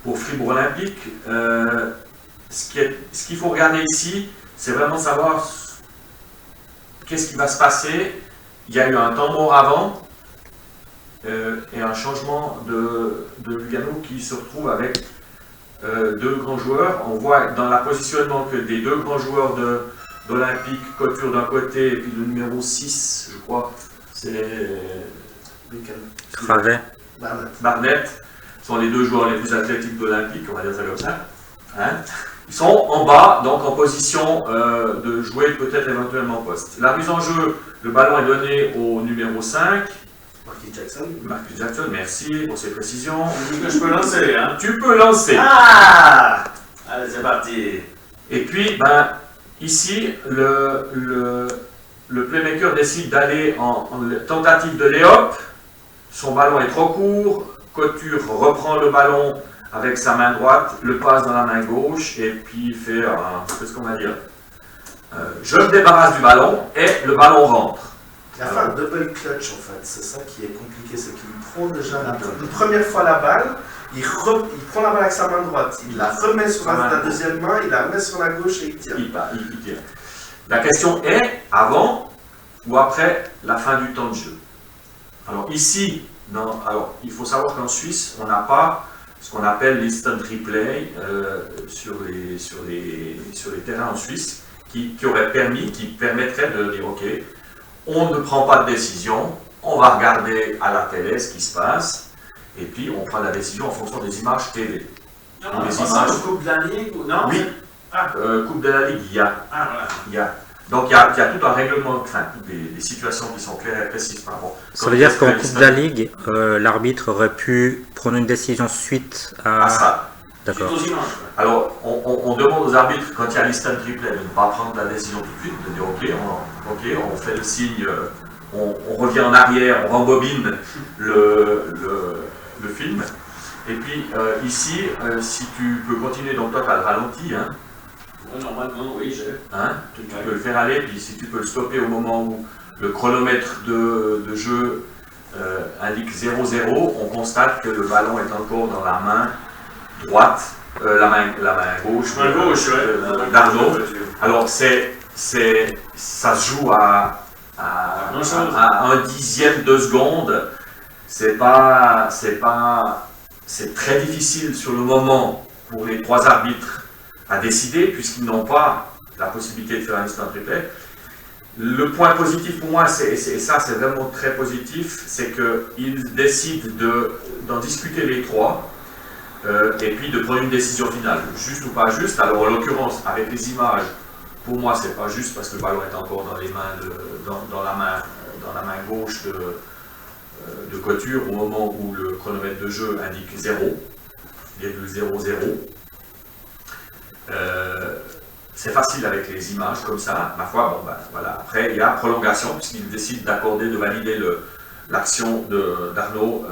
pour Fribourg Olympique. Ce qu'il faut regarder ici, c'est vraiment savoir qu'est-ce qui va se passer. Il y a eu un temps mort avant et un changement de Lugano qui se retrouve avec 2 grands joueurs. On voit dans le positionnement que des 2 grands joueurs d'Olympique, Couture d'un côté et puis le numéro 6, je crois, c'est Cravet. Barnett, sont les 2 joueurs les plus athlétiques d'Olympique, on va dire ça comme ça. Hein? Ils sont en bas, donc en position de jouer peut-être éventuellement poste. La mise en jeu, le ballon est donné au numéro 5. Marcus Jackson, merci pour ces précisions. Je peux lancer, hein? Tu peux lancer. Ah! Allez, c'est parti. Et puis, ici, le playmaker décide d'aller en tentative de lay-up. Son ballon est trop court. Couture reprend le ballon avec sa main droite, le passe dans la main gauche et puis fait qu'est-ce qu'on va dire, je me débarrasse du ballon et le ballon rentre. Il a fait un double clutch en fait, c'est ça qui est compliqué, c'est qu'il prend déjà une première fois la balle, il prend la balle avec sa main droite, il la remet sur la deuxième main, il la remet sur la gauche et il tire. Il tire. La question est avant ou après la fin du temps de jeu. Alors ici, il faut savoir qu'en Suisse, on n'a pas ce qu'on appelle l'instant replay sur les terrains en Suisse, qui permettrait de dire ok, on ne prend pas de décision, on va regarder à la télé ce qui se passe, et puis on prend la décision en fonction des images TV. Non, les images Coupe de la Ligue ou non? Oui, Coupe de la Ligue, il y a. Donc il y a tout un règlement, des situations qui sont claires et précises par rapport. Ça veut dire qu'en Coupe de la Ligue, l'arbitre aurait pu prendre une décision suite à ça. D'accord. Alors on demande aux arbitres, quand il y a l'instant replay, de ne pas prendre la décision tout de suite, de dire ok, on fait le signe, on revient en arrière, on rembobine le film. Et puis ici, si tu peux continuer, donc toi tu as le ralenti, hein. Normalement, oui, j'ai. Tu peux le faire aller, puis si tu peux le stopper au moment où le chronomètre de jeu indique 0-0, on constate que le ballon est encore dans la main droite, la main gauche, d'Arnaud. Alors ça se joue à 1/10 de seconde. C'est très difficile sur le moment pour les 3 arbitres à décider, puisqu'ils n'ont pas la possibilité de faire un instant replay. Le point positif pour moi, et ça c'est vraiment très positif, c'est qu'ils décident d'en discuter les trois et puis de prendre une décision finale, juste ou pas juste. Alors en l'occurrence, avec les images, pour moi c'est pas juste parce que le ballon est encore dans les mains dans la main gauche de Couture au moment où le chronomètre de jeu indique 0,00. C'est facile avec les images comme ça. Ma foi, bon, ben, voilà. Après, il y a prolongation, puisqu'il décide d'accorder, de valider l'action d'Arnaud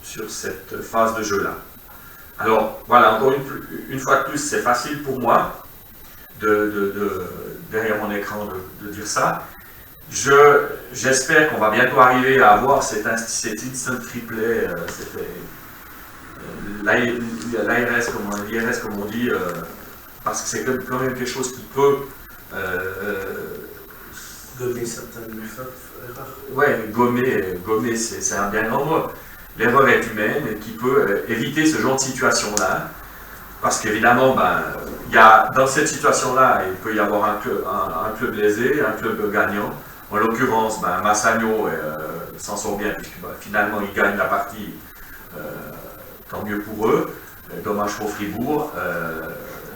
sur cette phase de jeu-là. Alors, voilà, encore une fois de plus, c'est facile pour moi, derrière mon écran, de dire ça. J'espère qu'on va bientôt arriver à avoir cet instant replay, l'IRS, comme on dit, parce que c'est quand même quelque chose qui peut gommer certaines erreurs. Ouais, gommer, c'est un bien grand mot. L'erreur est humaine et qui peut éviter ce genre de situation-là. Parce qu'évidemment, dans cette situation-là, il peut y avoir un club lésé, un club gagnant. En l'occurrence, Massagno s'en sort bien, puisque finalement, il gagne la partie. Tant mieux pour eux. Dommage pour Fribourg.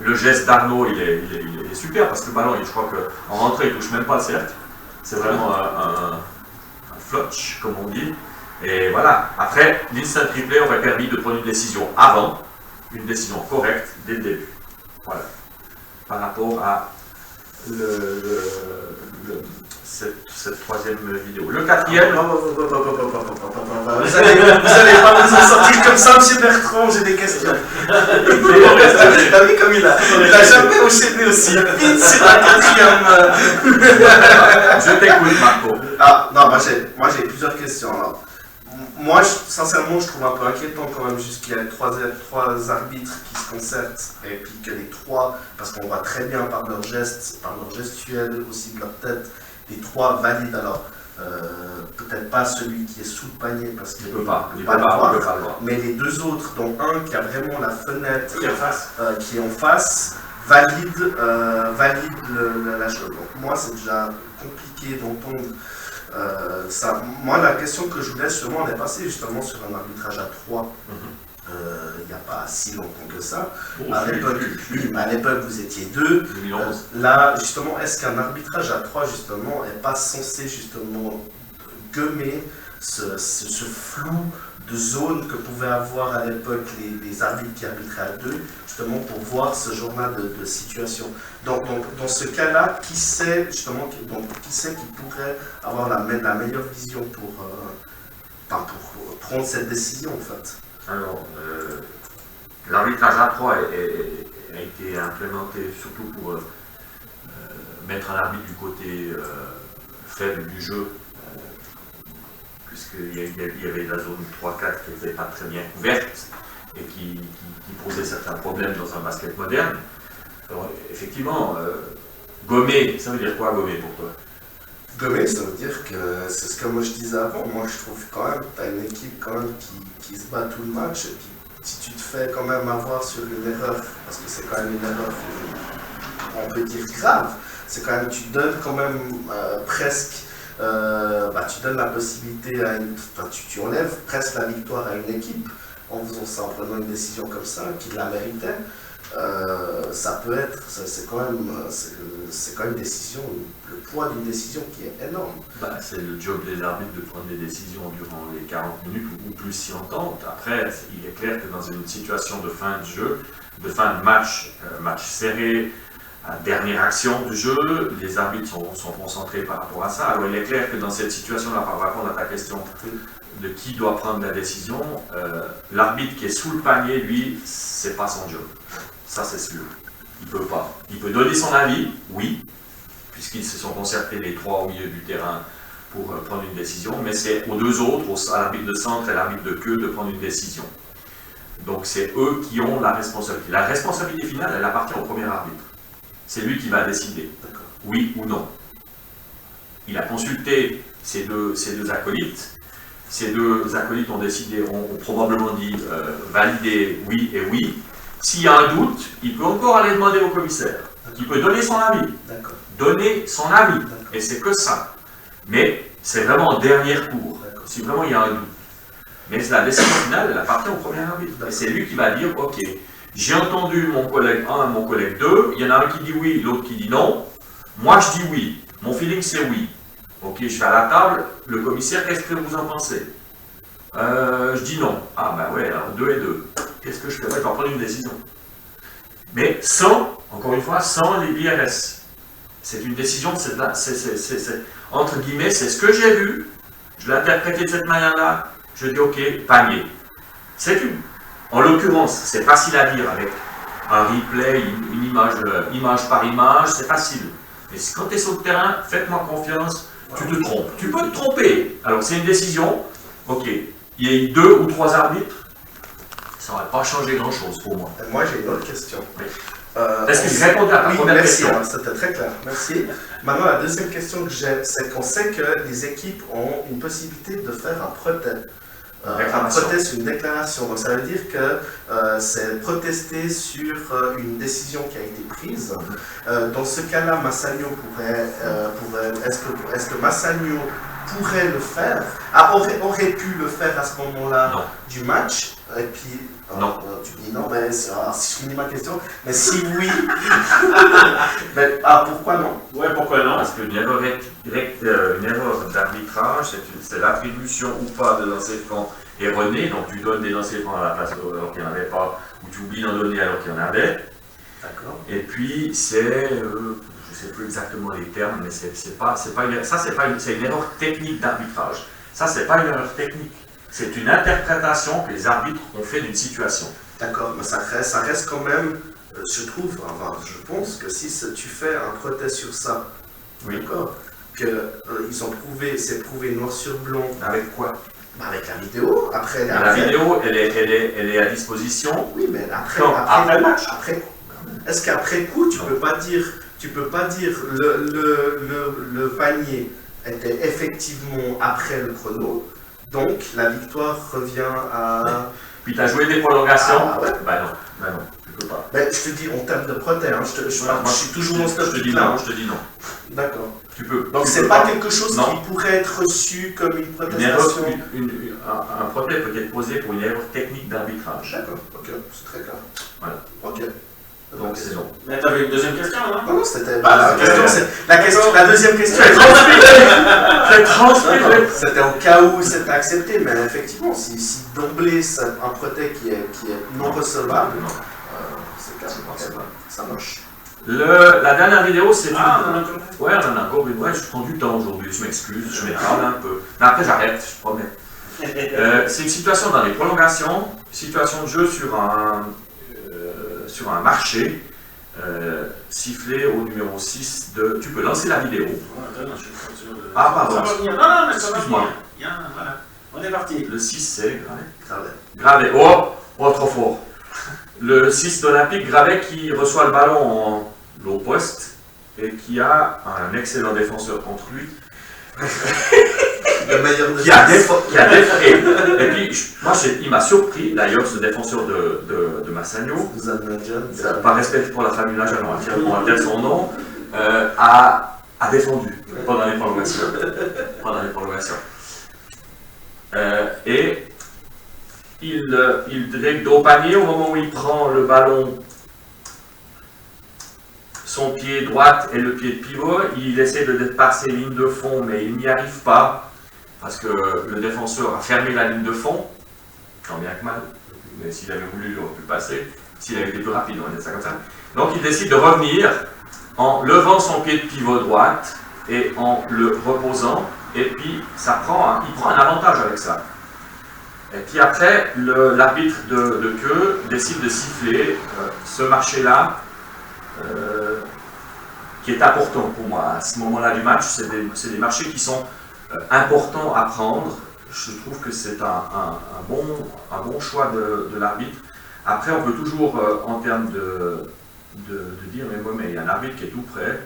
Le geste d'Arnaud, il est super, parce que le ballon, je crois qu'en rentrée, il ne touche même pas le cercle. C'est vraiment un flotch, comme on dit. Et voilà. Après, l'instant replay aurait permis de prendre une décision avant, une décision correcte dès le début. Voilà. Par rapport à cette troisième vidéo. Le quatrième. Vous allez pas vous en sortir comme ça, M. Bertrand, j'ai des questions. T'as vu comme il a jamais enchaîné aussi vite sur la quatrième. Je t'écoute, Marco. Ah, non, moi j'ai plusieurs questions. Alors, moi, sincèrement, je trouve un peu inquiétant quand même juste qu'il y a trois arbitres qui se concertent et puis que les trois, parce qu'on voit très bien par leurs gestes, par leur gestuelle, aussi de leur tête, les trois valident. Alors, peut-être pas celui qui est sous le panier parce qu'il ne peut pas le voir, mais les deux autres, dont un qui a vraiment la fenêtre qui est en face, valide la chose. Donc, moi, c'est déjà compliqué d'entendre. Ça. Moi, la question que je voulais justement, on est passé justement sur un arbitrage à 3 il n'y a pas si longtemps que ça. À l'époque, vous étiez 2. Là, justement, est-ce qu'un arbitrage à 3 justement n'est pas censé justement gommer ce flou de zone que pouvaient avoir à l'époque les arbitres qui arbitraient à 2, justement pour voir ce genre-là de situation. Donc, dans ce cas-là, qui sait justement qui pourrait avoir la meilleure vision pour prendre cette décision en fait? Alors, l'arbitrage à 3 a été implémenté surtout pour mettre un arbitre du côté faible du jeu, puisqu'il y avait la zone 3-4 qui n'était pas très bien couverte et qui posait certains problèmes dans un basket moderne. Alors, effectivement, gommer, ça veut dire quoi gommer pour toi? Gommer, ça veut dire que c'est ce que moi je disais avant. Moi je trouve quand même que tu as une équipe quand même qui se bat tout le match. Et puis si tu te fais quand même avoir sur une erreur, parce que c'est quand même une erreur, on peut dire grave, c'est quand même, tu donnes quand même presque, tu donnes la possibilité à tu enlèves presque la victoire à une équipe en faisant ça, en prenant une décision comme ça, qui la méritait. Ça peut être, c'est quand même une décision, le poids d'une décision qui est énorme. C'est le job des arbitres de prendre des décisions durant les 40 minutes ou plus si on tente. Après, il est clair que dans une situation de fin de jeu, de fin de match, match serré, dernière action du jeu, les arbitres sont concentrés par rapport à ça. Alors il est clair que dans cette situation-là, par rapport à ta question de qui doit prendre la décision, l'arbitre qui est sous le panier, lui, c'est pas son job. Ça, c'est sûr. Il peut pas. Il peut donner son avis, oui, puisqu'ils se sont concertés les trois au milieu du terrain pour prendre une décision, mais c'est aux deux autres, à l'arbitre de centre et à l'arbitre de queue, de prendre une décision. Donc, c'est eux qui ont la responsabilité. La responsabilité finale, elle appartient au premier arbitre. C'est lui qui va décider, oui ou non. Il a consulté ces deux acolytes. Ces deux acolytes ont décidé, ont probablement dit valider oui et oui. S'il y a un doute, il peut encore aller demander au commissaire. Il peut donner son avis. Donner son avis. Et c'est que ça. Mais c'est vraiment en dernier recours, si vraiment il y a un doute. Mais la décision finale, elle appartient au premier arbitre. Et c'est lui qui va dire, ok, j'ai entendu mon collègue 1 et mon collègue 2, il y en a un qui dit oui, l'autre qui dit non. Moi je dis oui, mon feeling c'est oui. Ok, je vais à la table, le commissaire, qu'est-ce que vous en pensez? Je dis non. Ah ben ouais, alors 2 et 2. Qu'est-ce que je fais? Je vais prendre une décision. Mais sans, encore une fois, sans les BRS. C'est une décision, entre guillemets, c'est ce que j'ai vu, je l'ai interprété de cette manière-là, je dis ok, panier. C'est tout. En l'occurrence, c'est facile à dire avec un replay, une image par image, c'est facile. Mais quand tu es sur le terrain, faites-moi confiance, tu te trompes. Tu peux te tromper. Alors c'est une décision, ok, il y a eu 2 ou 3 arbitres, ça n'aurait pas changé grand-chose pour moi. Moi j'ai une autre question. Oui. Est-ce que je répondais à ta première question? Merci, c'était très clair. Merci. Maintenant, la deuxième question que j'ai, c'est qu'on sait que les équipes ont une possibilité de faire un protest. Un protest, une déclaration. Donc ça veut dire que c'est protester sur une décision qui a été prise. Dans ce cas-là, Massagno pourrait est-ce que Massagno pourrait le faire, aurait pu le faire à ce moment-là du match, et puis non. Tu dis non, mais si je finis ma question, mais si oui, mais, pourquoi non? Ouais, pourquoi non? Parce qu'une erreur d'arbitrage, c'est l'attribution ou pas de lancers francs erronés, donc tu donnes des lancers francs à la place alors qu'il n'y en avait pas, ou tu oublies d'en donner alors qu'il y en avait. D'accord. Et puis c'est, je ne sais plus exactement les termes, mais c'est une erreur technique d'arbitrage. Ça, c'est pas une erreur technique. C'est une interprétation que les arbitres ont fait d'une situation. D'accord, mais ça reste quand même, je trouve, enfin, je pense que si tu fais un protest sur ça, oui. D'accord, qu'ils ont prouvé, c'est prouvé noir sur blanc. Avec quoi? Avec la vidéo, après... La vidéo, elle est à disposition. Oui, mais après le match. Est-ce qu'après coup, tu peux pas dire le panier était effectivement après le chrono, donc la victoire revient à... Puis tu as joué des prolongations? Ah ouais. Bah non, tu peux pas. Mais je te dis en termes de protège, je suis toujours dans ce je te dis non, je te dis non. D'accord. Tu peux. Donc c'est pas quelque chose qui pourrait être reçu comme une protestation. Un protest peut être posé pour une erreur technique d'arbitrage. D'accord, ok, c'est très clair. Voilà. Ok. Donc c'est non. Mais t'avais une deuxième question, hein? Non, c'était la deuxième question. J'ai transféré. C'était au cas où c'était accepté, mais effectivement, si d'emblée c'est un protest qui est non recevable, c'est clair, ça marche. La dernière vidéo, c'est on en a encore. Ouais, on en a encore une. Ouais, je prends du temps aujourd'hui, je m'excuse, je m'étale un peu. Mais après, j'arrête, je promets. C'est une situation dans les prolongations, situation de jeu sur un marché, sifflé au numéro 6 de... Tu peux lancer la vidéo. Ah, pardon. Non, mais excuse-moi. Voilà. On est parti. Le 6, c'est Gravet. Oh, trop fort. Le 6 d'Olympique, Gravet, qui reçoit le ballon en low post et qui a un excellent défenseur contre lui. Le meilleur de qui a défait. Et puis, moi, il m'a surpris, d'ailleurs, ce défenseur de Massagno, par respect pour la famille Lajan, on va dire son nom, a défendu pendant les prolongations. Et il dirige au panier au moment où il prend le ballon, son pied droit et le pied de pivot, il essaie de dépasser les lignes de fond, mais il n'y arrive pas. Parce que le défenseur a fermé la ligne de fond, tant bien que mal, mais s'il avait voulu, il aurait pu passer, s'il avait été plus rapide, on va dire ça comme ça. Donc il décide de revenir en levant son pied de pivot droite et en le reposant, et puis il prend un avantage avec ça. Et puis après, l'arbitre de queue décide de siffler ce marché-là, qui est important pour moi. À ce moment-là du match, c'est des marchés qui sont important à prendre. Je trouve que c'est un bon choix de l'arbitre. Après, on peut toujours, en termes de dire, mais il y a un arbitre qui est tout près,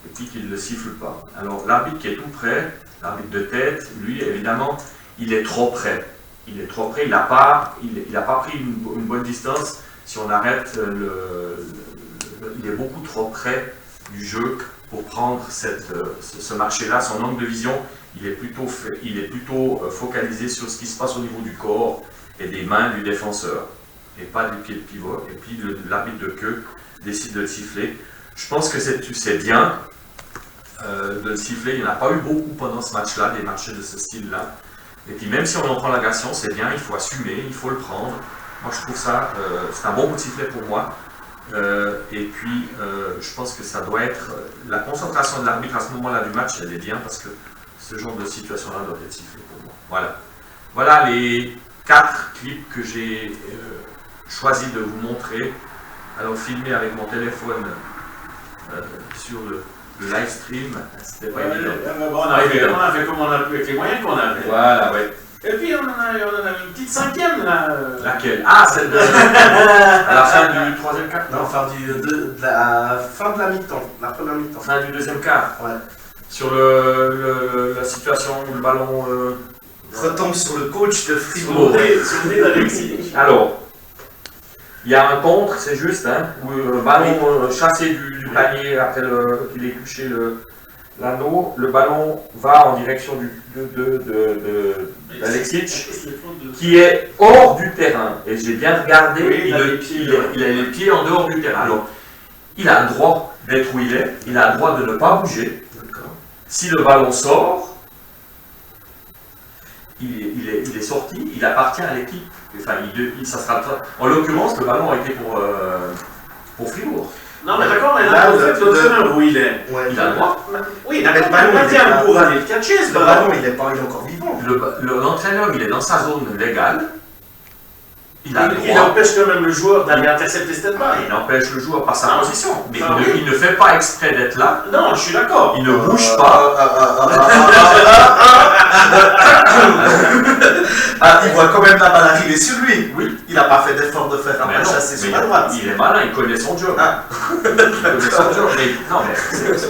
et puis qu'il ne le siffle pas. Alors, l'arbitre qui est tout près, l'arbitre de tête, lui, évidemment, il est trop près. Il est trop près, il n'a pas pris une bonne distance. Si on arrête, il est beaucoup trop près du jeu pour prendre ce marché-là. Son angle de vision, il est plutôt focalisé sur ce qui se passe au niveau du corps et des mains du défenseur, et pas du pied de pivot. Et puis l'arbitre de queue décide de le siffler. Je pense que c'est bien de le siffler. Il n'y en a pas eu beaucoup pendant ce match-là, des matchs de ce style-là. Et puis même si on en prend l'agression, c'est bien, il faut assumer, il faut le prendre. Moi je trouve ça, c'est un bon coup de sifflet pour moi. Et puis je pense que ça doit être, la concentration de l'arbitre à ce moment-là du match, elle est bien parce que ce genre de situation-là doit être sifflé pour moi. Voilà. Voilà les 4 clips que j'ai choisi de vous montrer. Alors filmé avec mon téléphone sur le live stream, c'était pas évident. On a fait comme on a pu avec les moyens qu'on avait. Voilà, ouais. Et puis on en a une petite 5e là. Laquelle? Ah, celle de à la fin du 3e quart. Non, la fin de la mi-temps, la première mi-temps. Fin du 2e quart. Ouais. Sur la situation où le ballon retombe sur le coach de Fribourg. Sur le nez d'Alexis. Alors, il y a un contre, c'est juste, hein, où le ballon chassé du panier après qu'il ait touché l'anneau, le ballon va en direction d'Alexic, qui est hors du terrain. Et j'ai bien regardé, oui, il a les pieds en dehors du terrain. Alors, il a le droit d'être où il est, il a le droit de ne pas bouger. Si le ballon sort, il est sorti, il appartient à l'équipe. Enfin, ça sera, en l'occurrence, le ballon a été pour Fribourg. Non, mais d'accord, mais là, en fait, l'entraîneur où il est. Ouais. Il a le droit. Oui, d'accord, le ballon il pour aller le catcher, ce le ballon, il est encore vivant. L'entraîneur, il est dans sa zone légale. Il empêche quand même le joueur d'aller intercepter cette balle. Il empêche le joueur par sa position. Mais il ne fait pas exprès d'être là. Non, je suis d'accord. Il ne bouge pas. Il voit quand même la balle arriver sur lui. Oui. Il n'a pas fait d'effort de faire un chasser sur la droite. Il est malin, il connaît son job. Il connaît son job. Non, mais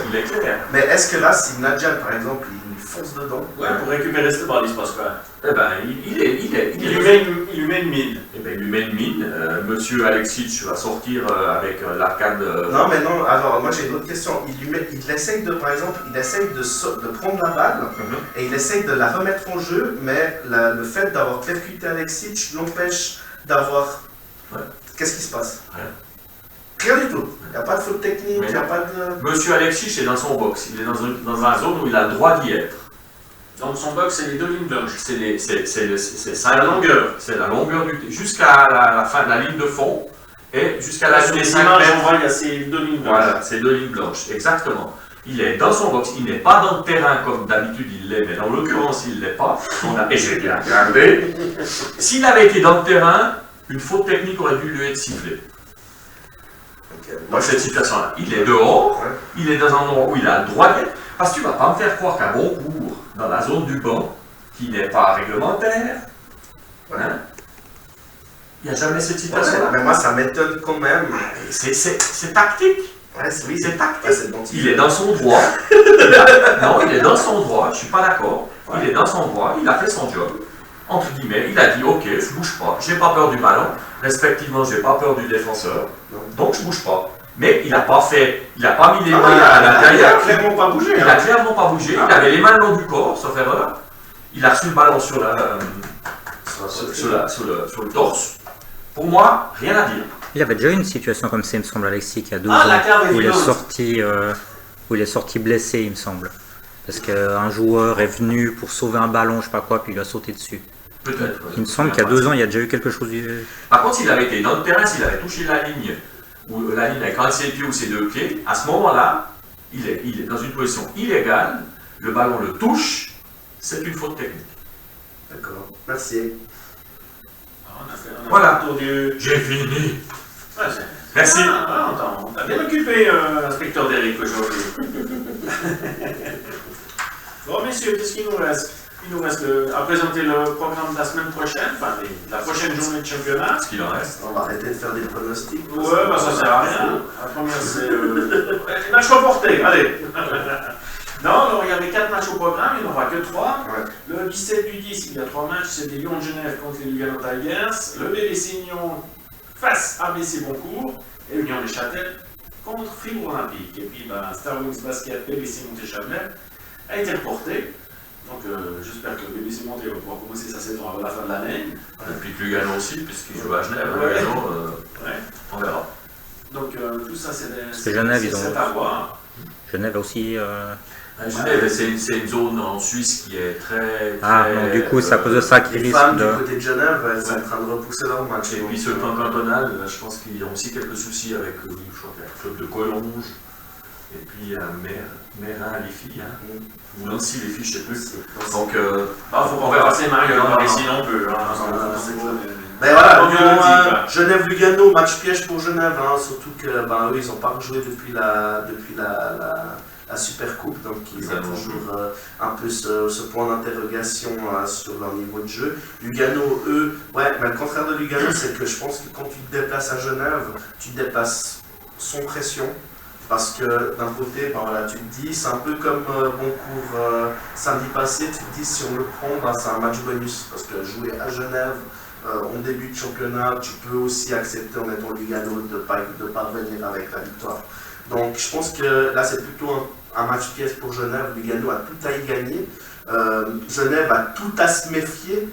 il est clair. Mais est-ce que là, si Nadjan, par exemple, il fonce dedans, pour récupérer cette balle, il se passe quoi? Eh ben, il lui met une mine. Eh ben, il lui met une mine. Monsieur Alexic va sortir avec l'arcade. Non, mais non. Alors, moi j'ai une autre question. Il essaye de, par exemple, de prendre la balle et il essaye de la remettre en jeu, mais le fait d'avoir percuté Alexic l'empêche d'avoir. Ouais. Qu'est-ce qui se passe? Rien du tout. Il n'y a pas de faute technique, il n'y a pas de. Monsieur Alexic est dans son box. Il est dans une zone où il a le droit d'y être. Donc son box, c'est les 2 lignes blanches. C'est la longueur. C'est la longueur jusqu'à la fin de la ligne de fond et jusqu'à la ligne des 5 mètres. Il y a ces 2 lignes blanches. Voilà, ces 2 lignes blanches, exactement. Il est dans son box, il n'est pas dans le terrain comme d'habitude il l'est, mais en l'occurrence il ne l'est pas. Et j'ai bien regardé. S'il avait été dans le terrain, une faute technique aurait dû lui être sifflée. Dans cette situation-là, il est dehors, il est dans un endroit où il a le droit d'être, parce que tu ne vas pas me faire croire qu'à bon cours, dans la zone du banc, qui n'est pas réglementaire, il n'y a jamais cette situation-là. Mais moi, ça m'étonne quand même. C'est tactique. Oui, c'est tactique. Il est dans son droit. Non, il est dans son droit, je ne suis pas d'accord. Il est dans son droit, il a fait son job. Entre guillemets, il a dit ok, je ne bouge pas, je n'ai pas peur du ballon, respectivement, je n'ai pas peur du défenseur, donc je ne bouge pas. Mais il n'a pas mis les mains à l'intérieur. Il n'a clairement pas bougé. Il n'a clairement pas bougé, il avait les mains le long du corps, sauf erreur. Il a reçu le ballon sur le torse. Pour moi, rien à dire. Il avait déjà eu une situation comme ça, il me semble, Alexis, il y a 12 ans, où il est sorti blessé, il me semble. Parce qu'un joueur est venu pour sauver un ballon, je sais pas quoi, puis il lui a sauté dessus. Peut-être. Il me semble qu'il y a 2 ans, il y a déjà eu quelque chose. Par contre, s'il avait été dans le terrain, s'il avait touché la ligne, ou la ligne avec un de ses pieds ou ses 2 pieds, à ce moment-là, il est dans une position illégale, le ballon le touche, c'est une faute technique. D'accord, merci. Voilà, j'ai fini. Merci. On t'a bien occupé, inspecteur Derrick, aujourd'hui. Bon, messieurs, qu'est-ce qu'il nous reste? Il nous reste à présenter le programme de la semaine prochaine, enfin la prochaine journée de championnat. Ce qu'il en reste. On va arrêter de faire des pronostics. Ouais, bah ça sert à rien. La première, c'est les matchs reportés. Allez. Non, alors il y avait 4 matchs au programme, il n'y en aura que 3. Ouais. Le 17 du 10, il y a 3 matchs, c'est des Lions de Genève contre les Lugano Tigers, le BBC Nyon face à ABC Boncourt et l'Union des Châtelles contre Fribourg Olympique. Et puis Star Wings Basket BBC Monté-Chablais a été reporté. Donc j'espère que BBC Monté va pouvoir commencer sa saison avant la fin de l'année. Et puis Lugano aussi, puisqu'il joue à Genève. Lugano, on verra. Donc tout ça, c'est à voir. Genève aussi. Genève, c'est une zone en Suisse qui est très. Donc du coup, c'est à cause de ça qu'ils risquent de. Les femmes du côté de Genève, elles sont en train de repousser leur match. Et puis sur le plan cantonal, je pense qu'ils ont aussi quelques soucis avec le club de Collonges. Et puis Mérin, les filles, ou Nancy, les filles, je ne sais plus. Donc, on verra passer Mario, ici non plus. Mais voilà, Genève-Lugano, match piège pour Genève, surtout que eux, ils n'ont pas rejoué depuis la Super Coupe, donc ils ont toujours un peu ce point d'interrogation sur leur niveau de jeu. Lugano, eux, mais le contraire de Lugano, c'est que je pense que quand tu te déplaces à Genève, tu te déplaces sans pression. Parce que d'un côté, tu te dis, c'est un peu comme Boncourt samedi passé, tu te dis si on le prend, c'est un match bonus. Parce que jouer à Genève en début de championnat, tu peux aussi accepter en étant Lugano de parvenir avec la victoire. Donc je pense que là c'est plutôt un match pièce pour Genève. Lugano a tout à y gagner. Genève a tout à se méfier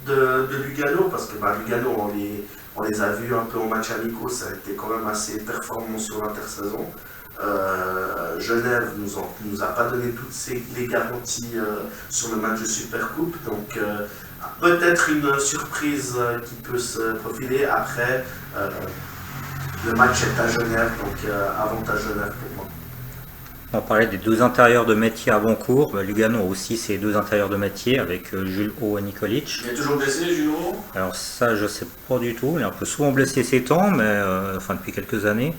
de Lugano, parce que Lugano, on les a vus un peu en match amicaux, ça a été quand même assez performant sur l'intersaison. Genève nous a pas donné toutes les garanties sur le match de Supercoupe, donc peut-être une surprise qui peut se profiler. Après, le match est à Genève, donc avantage Genève pour moi. On parlait des deux intérieurs de métier à Boncourt. Lugano a aussi ses deux intérieurs de métier avec Jules O et Nikolic. Il est toujours blessé, Jules O? Alors ça, je sais pas du tout. Il est un peu souvent blessé ces temps, mais depuis quelques années.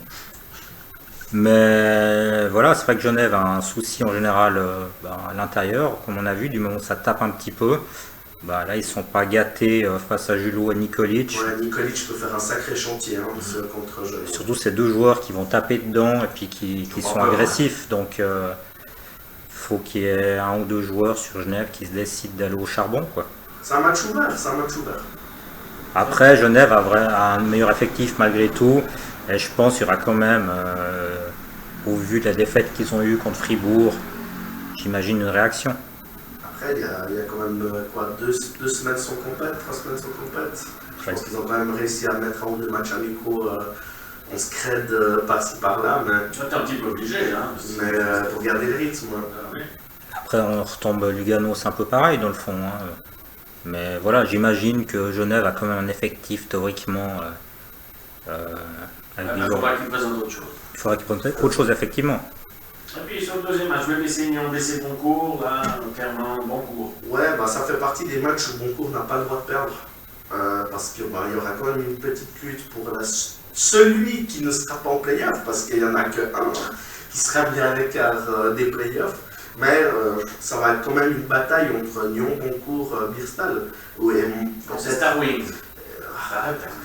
Mais voilà, c'est vrai que Genève a un souci en général à l'intérieur, comme on a vu, du moment où ça tape un petit peu. Là, ils ne sont pas gâtés face à Julo et Nikolic. Nikolic peut faire un sacré chantier contre Genève. Surtout ces deux joueurs qui vont taper dedans et puis qui sont agressifs. Donc, faut qu'il y ait un ou deux joueurs sur Genève qui se décident d'aller au charbon, quoi. C'est un match ouvert, Après, Genève a un meilleur effectif malgré tout. Et je pense qu'il y aura quand même, au vu de la défaite qu'ils ont eue contre Fribourg, j'imagine une réaction. Après, il y a quand même 2 semaines sans compète, 3 semaines sans compète. Je pense qu'ils ont quand même réussi à mettre un ou deux matchs amicaux. On se crède par-ci par-là. Tu es un petit peu obligé, mais pour garder le rythme. Après, on retombe Lugano, c'est un peu pareil dans le fond. Mais voilà, j'imagine que Genève a quand même un effectif théoriquement. Il faudra qu'il présente autre chose. Il faudra qu'il présente autre chose, effectivement. Et puis sur le deuxième match, BBC Union, BC Boncourt, là, clairement Boncourt. Ça fait partie des matchs où Boncourt n'a pas le droit de perdre. Parce qu'il y aura quand même une petite lutte pour celui qui ne sera pas en play-off, parce qu'il n'y en a qu'un qui sera bien à l'écart des play-offs. Mais ça va être quand même une bataille entre Nyon, Boncourt, Birstal. C'est Star Wings.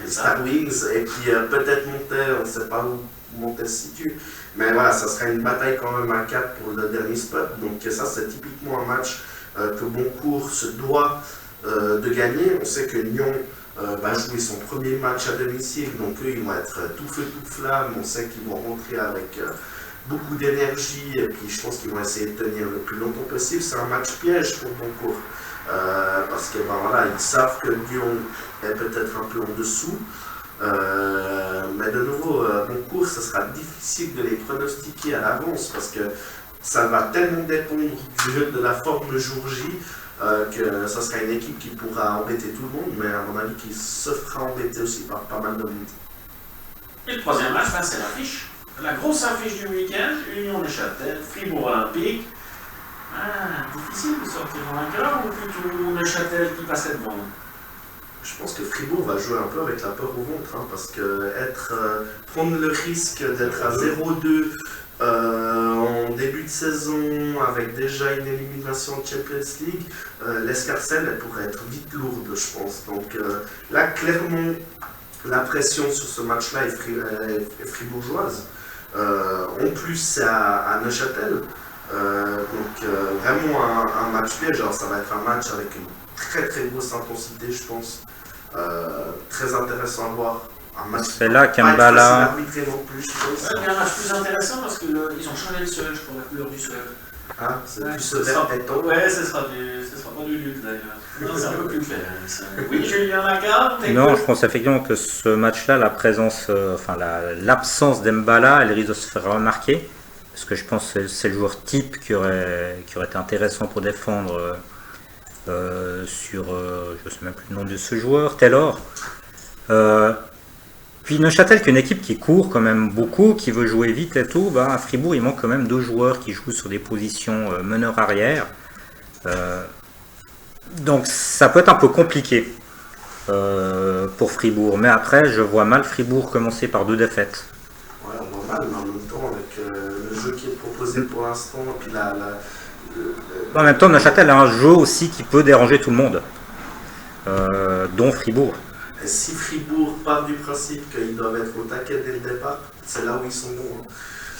Star Wings, et puis peut-être Montet, on ne sait pas où Montet se situe. Mais voilà, ça sera une bataille quand même à 4 pour le dernier spot. Donc ça, c'est typiquement un match que Boncourt se doit de gagner. On sait que Nyon va jouer son premier match à domicile, donc eux, ils vont être tout feu, toute flamme. On sait qu'ils vont rentrer avec beaucoup d'énergie, et puis je pense qu'ils vont essayer de tenir le plus longtemps possible. C'est un match piège pour Boncourt. Parce que ils savent que Lyon est peut-être un peu en dessous, mais de nouveau, Boncourt, ce sera difficile de les pronostiquer à l'avance, parce que ça va tellement dépendre de la forme le jour J, que ce sera une équipe qui pourra embêter tout le monde, mais à mon avis qui se fera embêter aussi par pas mal de monde. Et le troisième match, c'est l'affiche. La grosse affiche du week-end, Union-Neuchâtel, Fribourg Olympique. Difficile de sortir vainqueur ou plutôt Neuchâtel qui passait devant? Je pense que Fribourg va jouer un peu avec la peur au ventre, parce que prendre le risque d'être à 0-2 en début de saison avec déjà une élimination en Champions League, l'escarcelle elle pourrait être vite lourde, je pense. Donc là, clairement, la pression sur ce match-là est fribourgeoise. En plus, c'est à Neuchâtel. Donc vraiment un match piège. Alors ça va être un match avec une très très grosse intensité, je pense. Très intéressant à voir. C'est là qu'Mbala. Il y a un match plus intéressant parce qu'ils ont changé le seul, je crois, la couleur du seul. Ah, c'est plus ce vert pétant. Ouais, ce sera pas du lutte d'ailleurs. Non, c'est un peu plus clair. Oui, Julien Lagarde. Non, je pense effectivement que ce match-là, la présence, l'absence d'Mbala, elle risque de se faire remarquer. Parce que je pense que c'est le joueur type qui aurait été intéressant pour défendre sur, je ne sais même plus le nom de ce joueur, Taylor. Puis Neuchâtel, qui est une équipe qui court quand même beaucoup, qui veut jouer vite et tout, à Fribourg, il manque quand même 2 joueurs qui jouent sur des positions meneur arrière. Donc ça peut être un peu compliqué pour Fribourg. Mais après, je vois mal Fribourg commencer par 2 défaites. Ouais, on voit mal, mais en même temps, avec le jeu qui est proposé pour l'instant, puis en même temps, Neuchâtel a un jeu aussi qui peut déranger tout le monde, dont Fribourg. Et si Fribourg part du principe qu'ils doivent être au taquet dès le départ, c'est là où ils sont bons.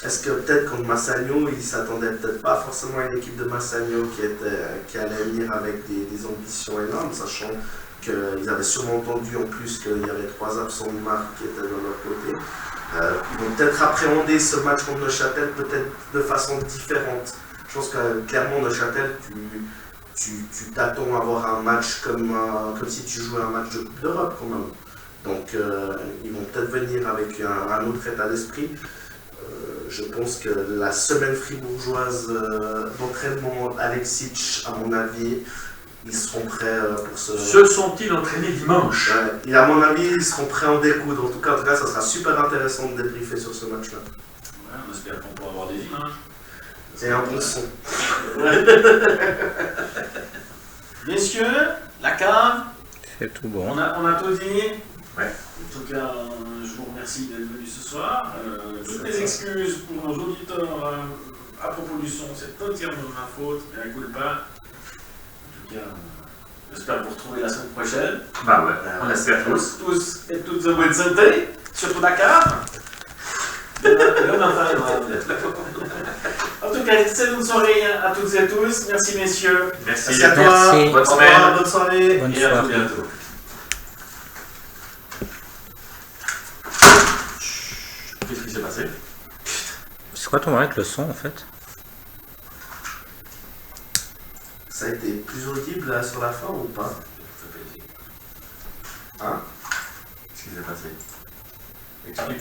Est-ce que peut-être contre Massagno, ils ne s'attendaient peut-être pas forcément à une équipe de Massagno qui allait venir avec des ambitions énormes, sachant qu'ils avaient sûrement entendu en plus qu'il y avait 3 absents de marque qui étaient de leur côté. Ils vont peut-être appréhender ce match contre Neuchâtel peut-être de façon différente. Je pense que clairement Neuchâtel, tu t'attends à avoir un match comme si tu jouais un match de Coupe d'Europe quand même. Donc ils vont peut-être venir avec un autre état d'esprit. Je pense que la semaine fribourgeoise d'entraînement Alexic, à mon avis, ils seront prêts pour ce... Se sont-ils entraînés dimanche? Et à mon avis, ils seront prêts à en découdre. En tout cas, ça sera super intéressant de débriefer sur ce match-là. Ouais, on espère qu'on pourra avoir des images. Et un bon son. Messieurs, la cave. C'est tout bon. On a tout dit. Ouais. En tout cas, je vous remercie d'être venus ce soir. Toutes mes excuses pour nos auditeurs à propos du son, c'est entièrement de ma faute, mais à culpa. En tout cas, j'espère vous retrouver la semaine prochaine. Bah ouais, on espère tous. Tous et toutes en bonne santé, surtout la cave. En tout cas, c'est une soirée à toutes et à tous. Merci messieurs. Merci à toi. Merci. Bonne semaine. Bonne soirée. Bonne Et à soirée. tout bientôt. Qu'est-ce qui s'est passé? C'est quoi ton problème avec le son en fait? Ça a été plus audible là, sur la fin ou pas? Hein? Qu'est-ce qui s'est passé? Explique.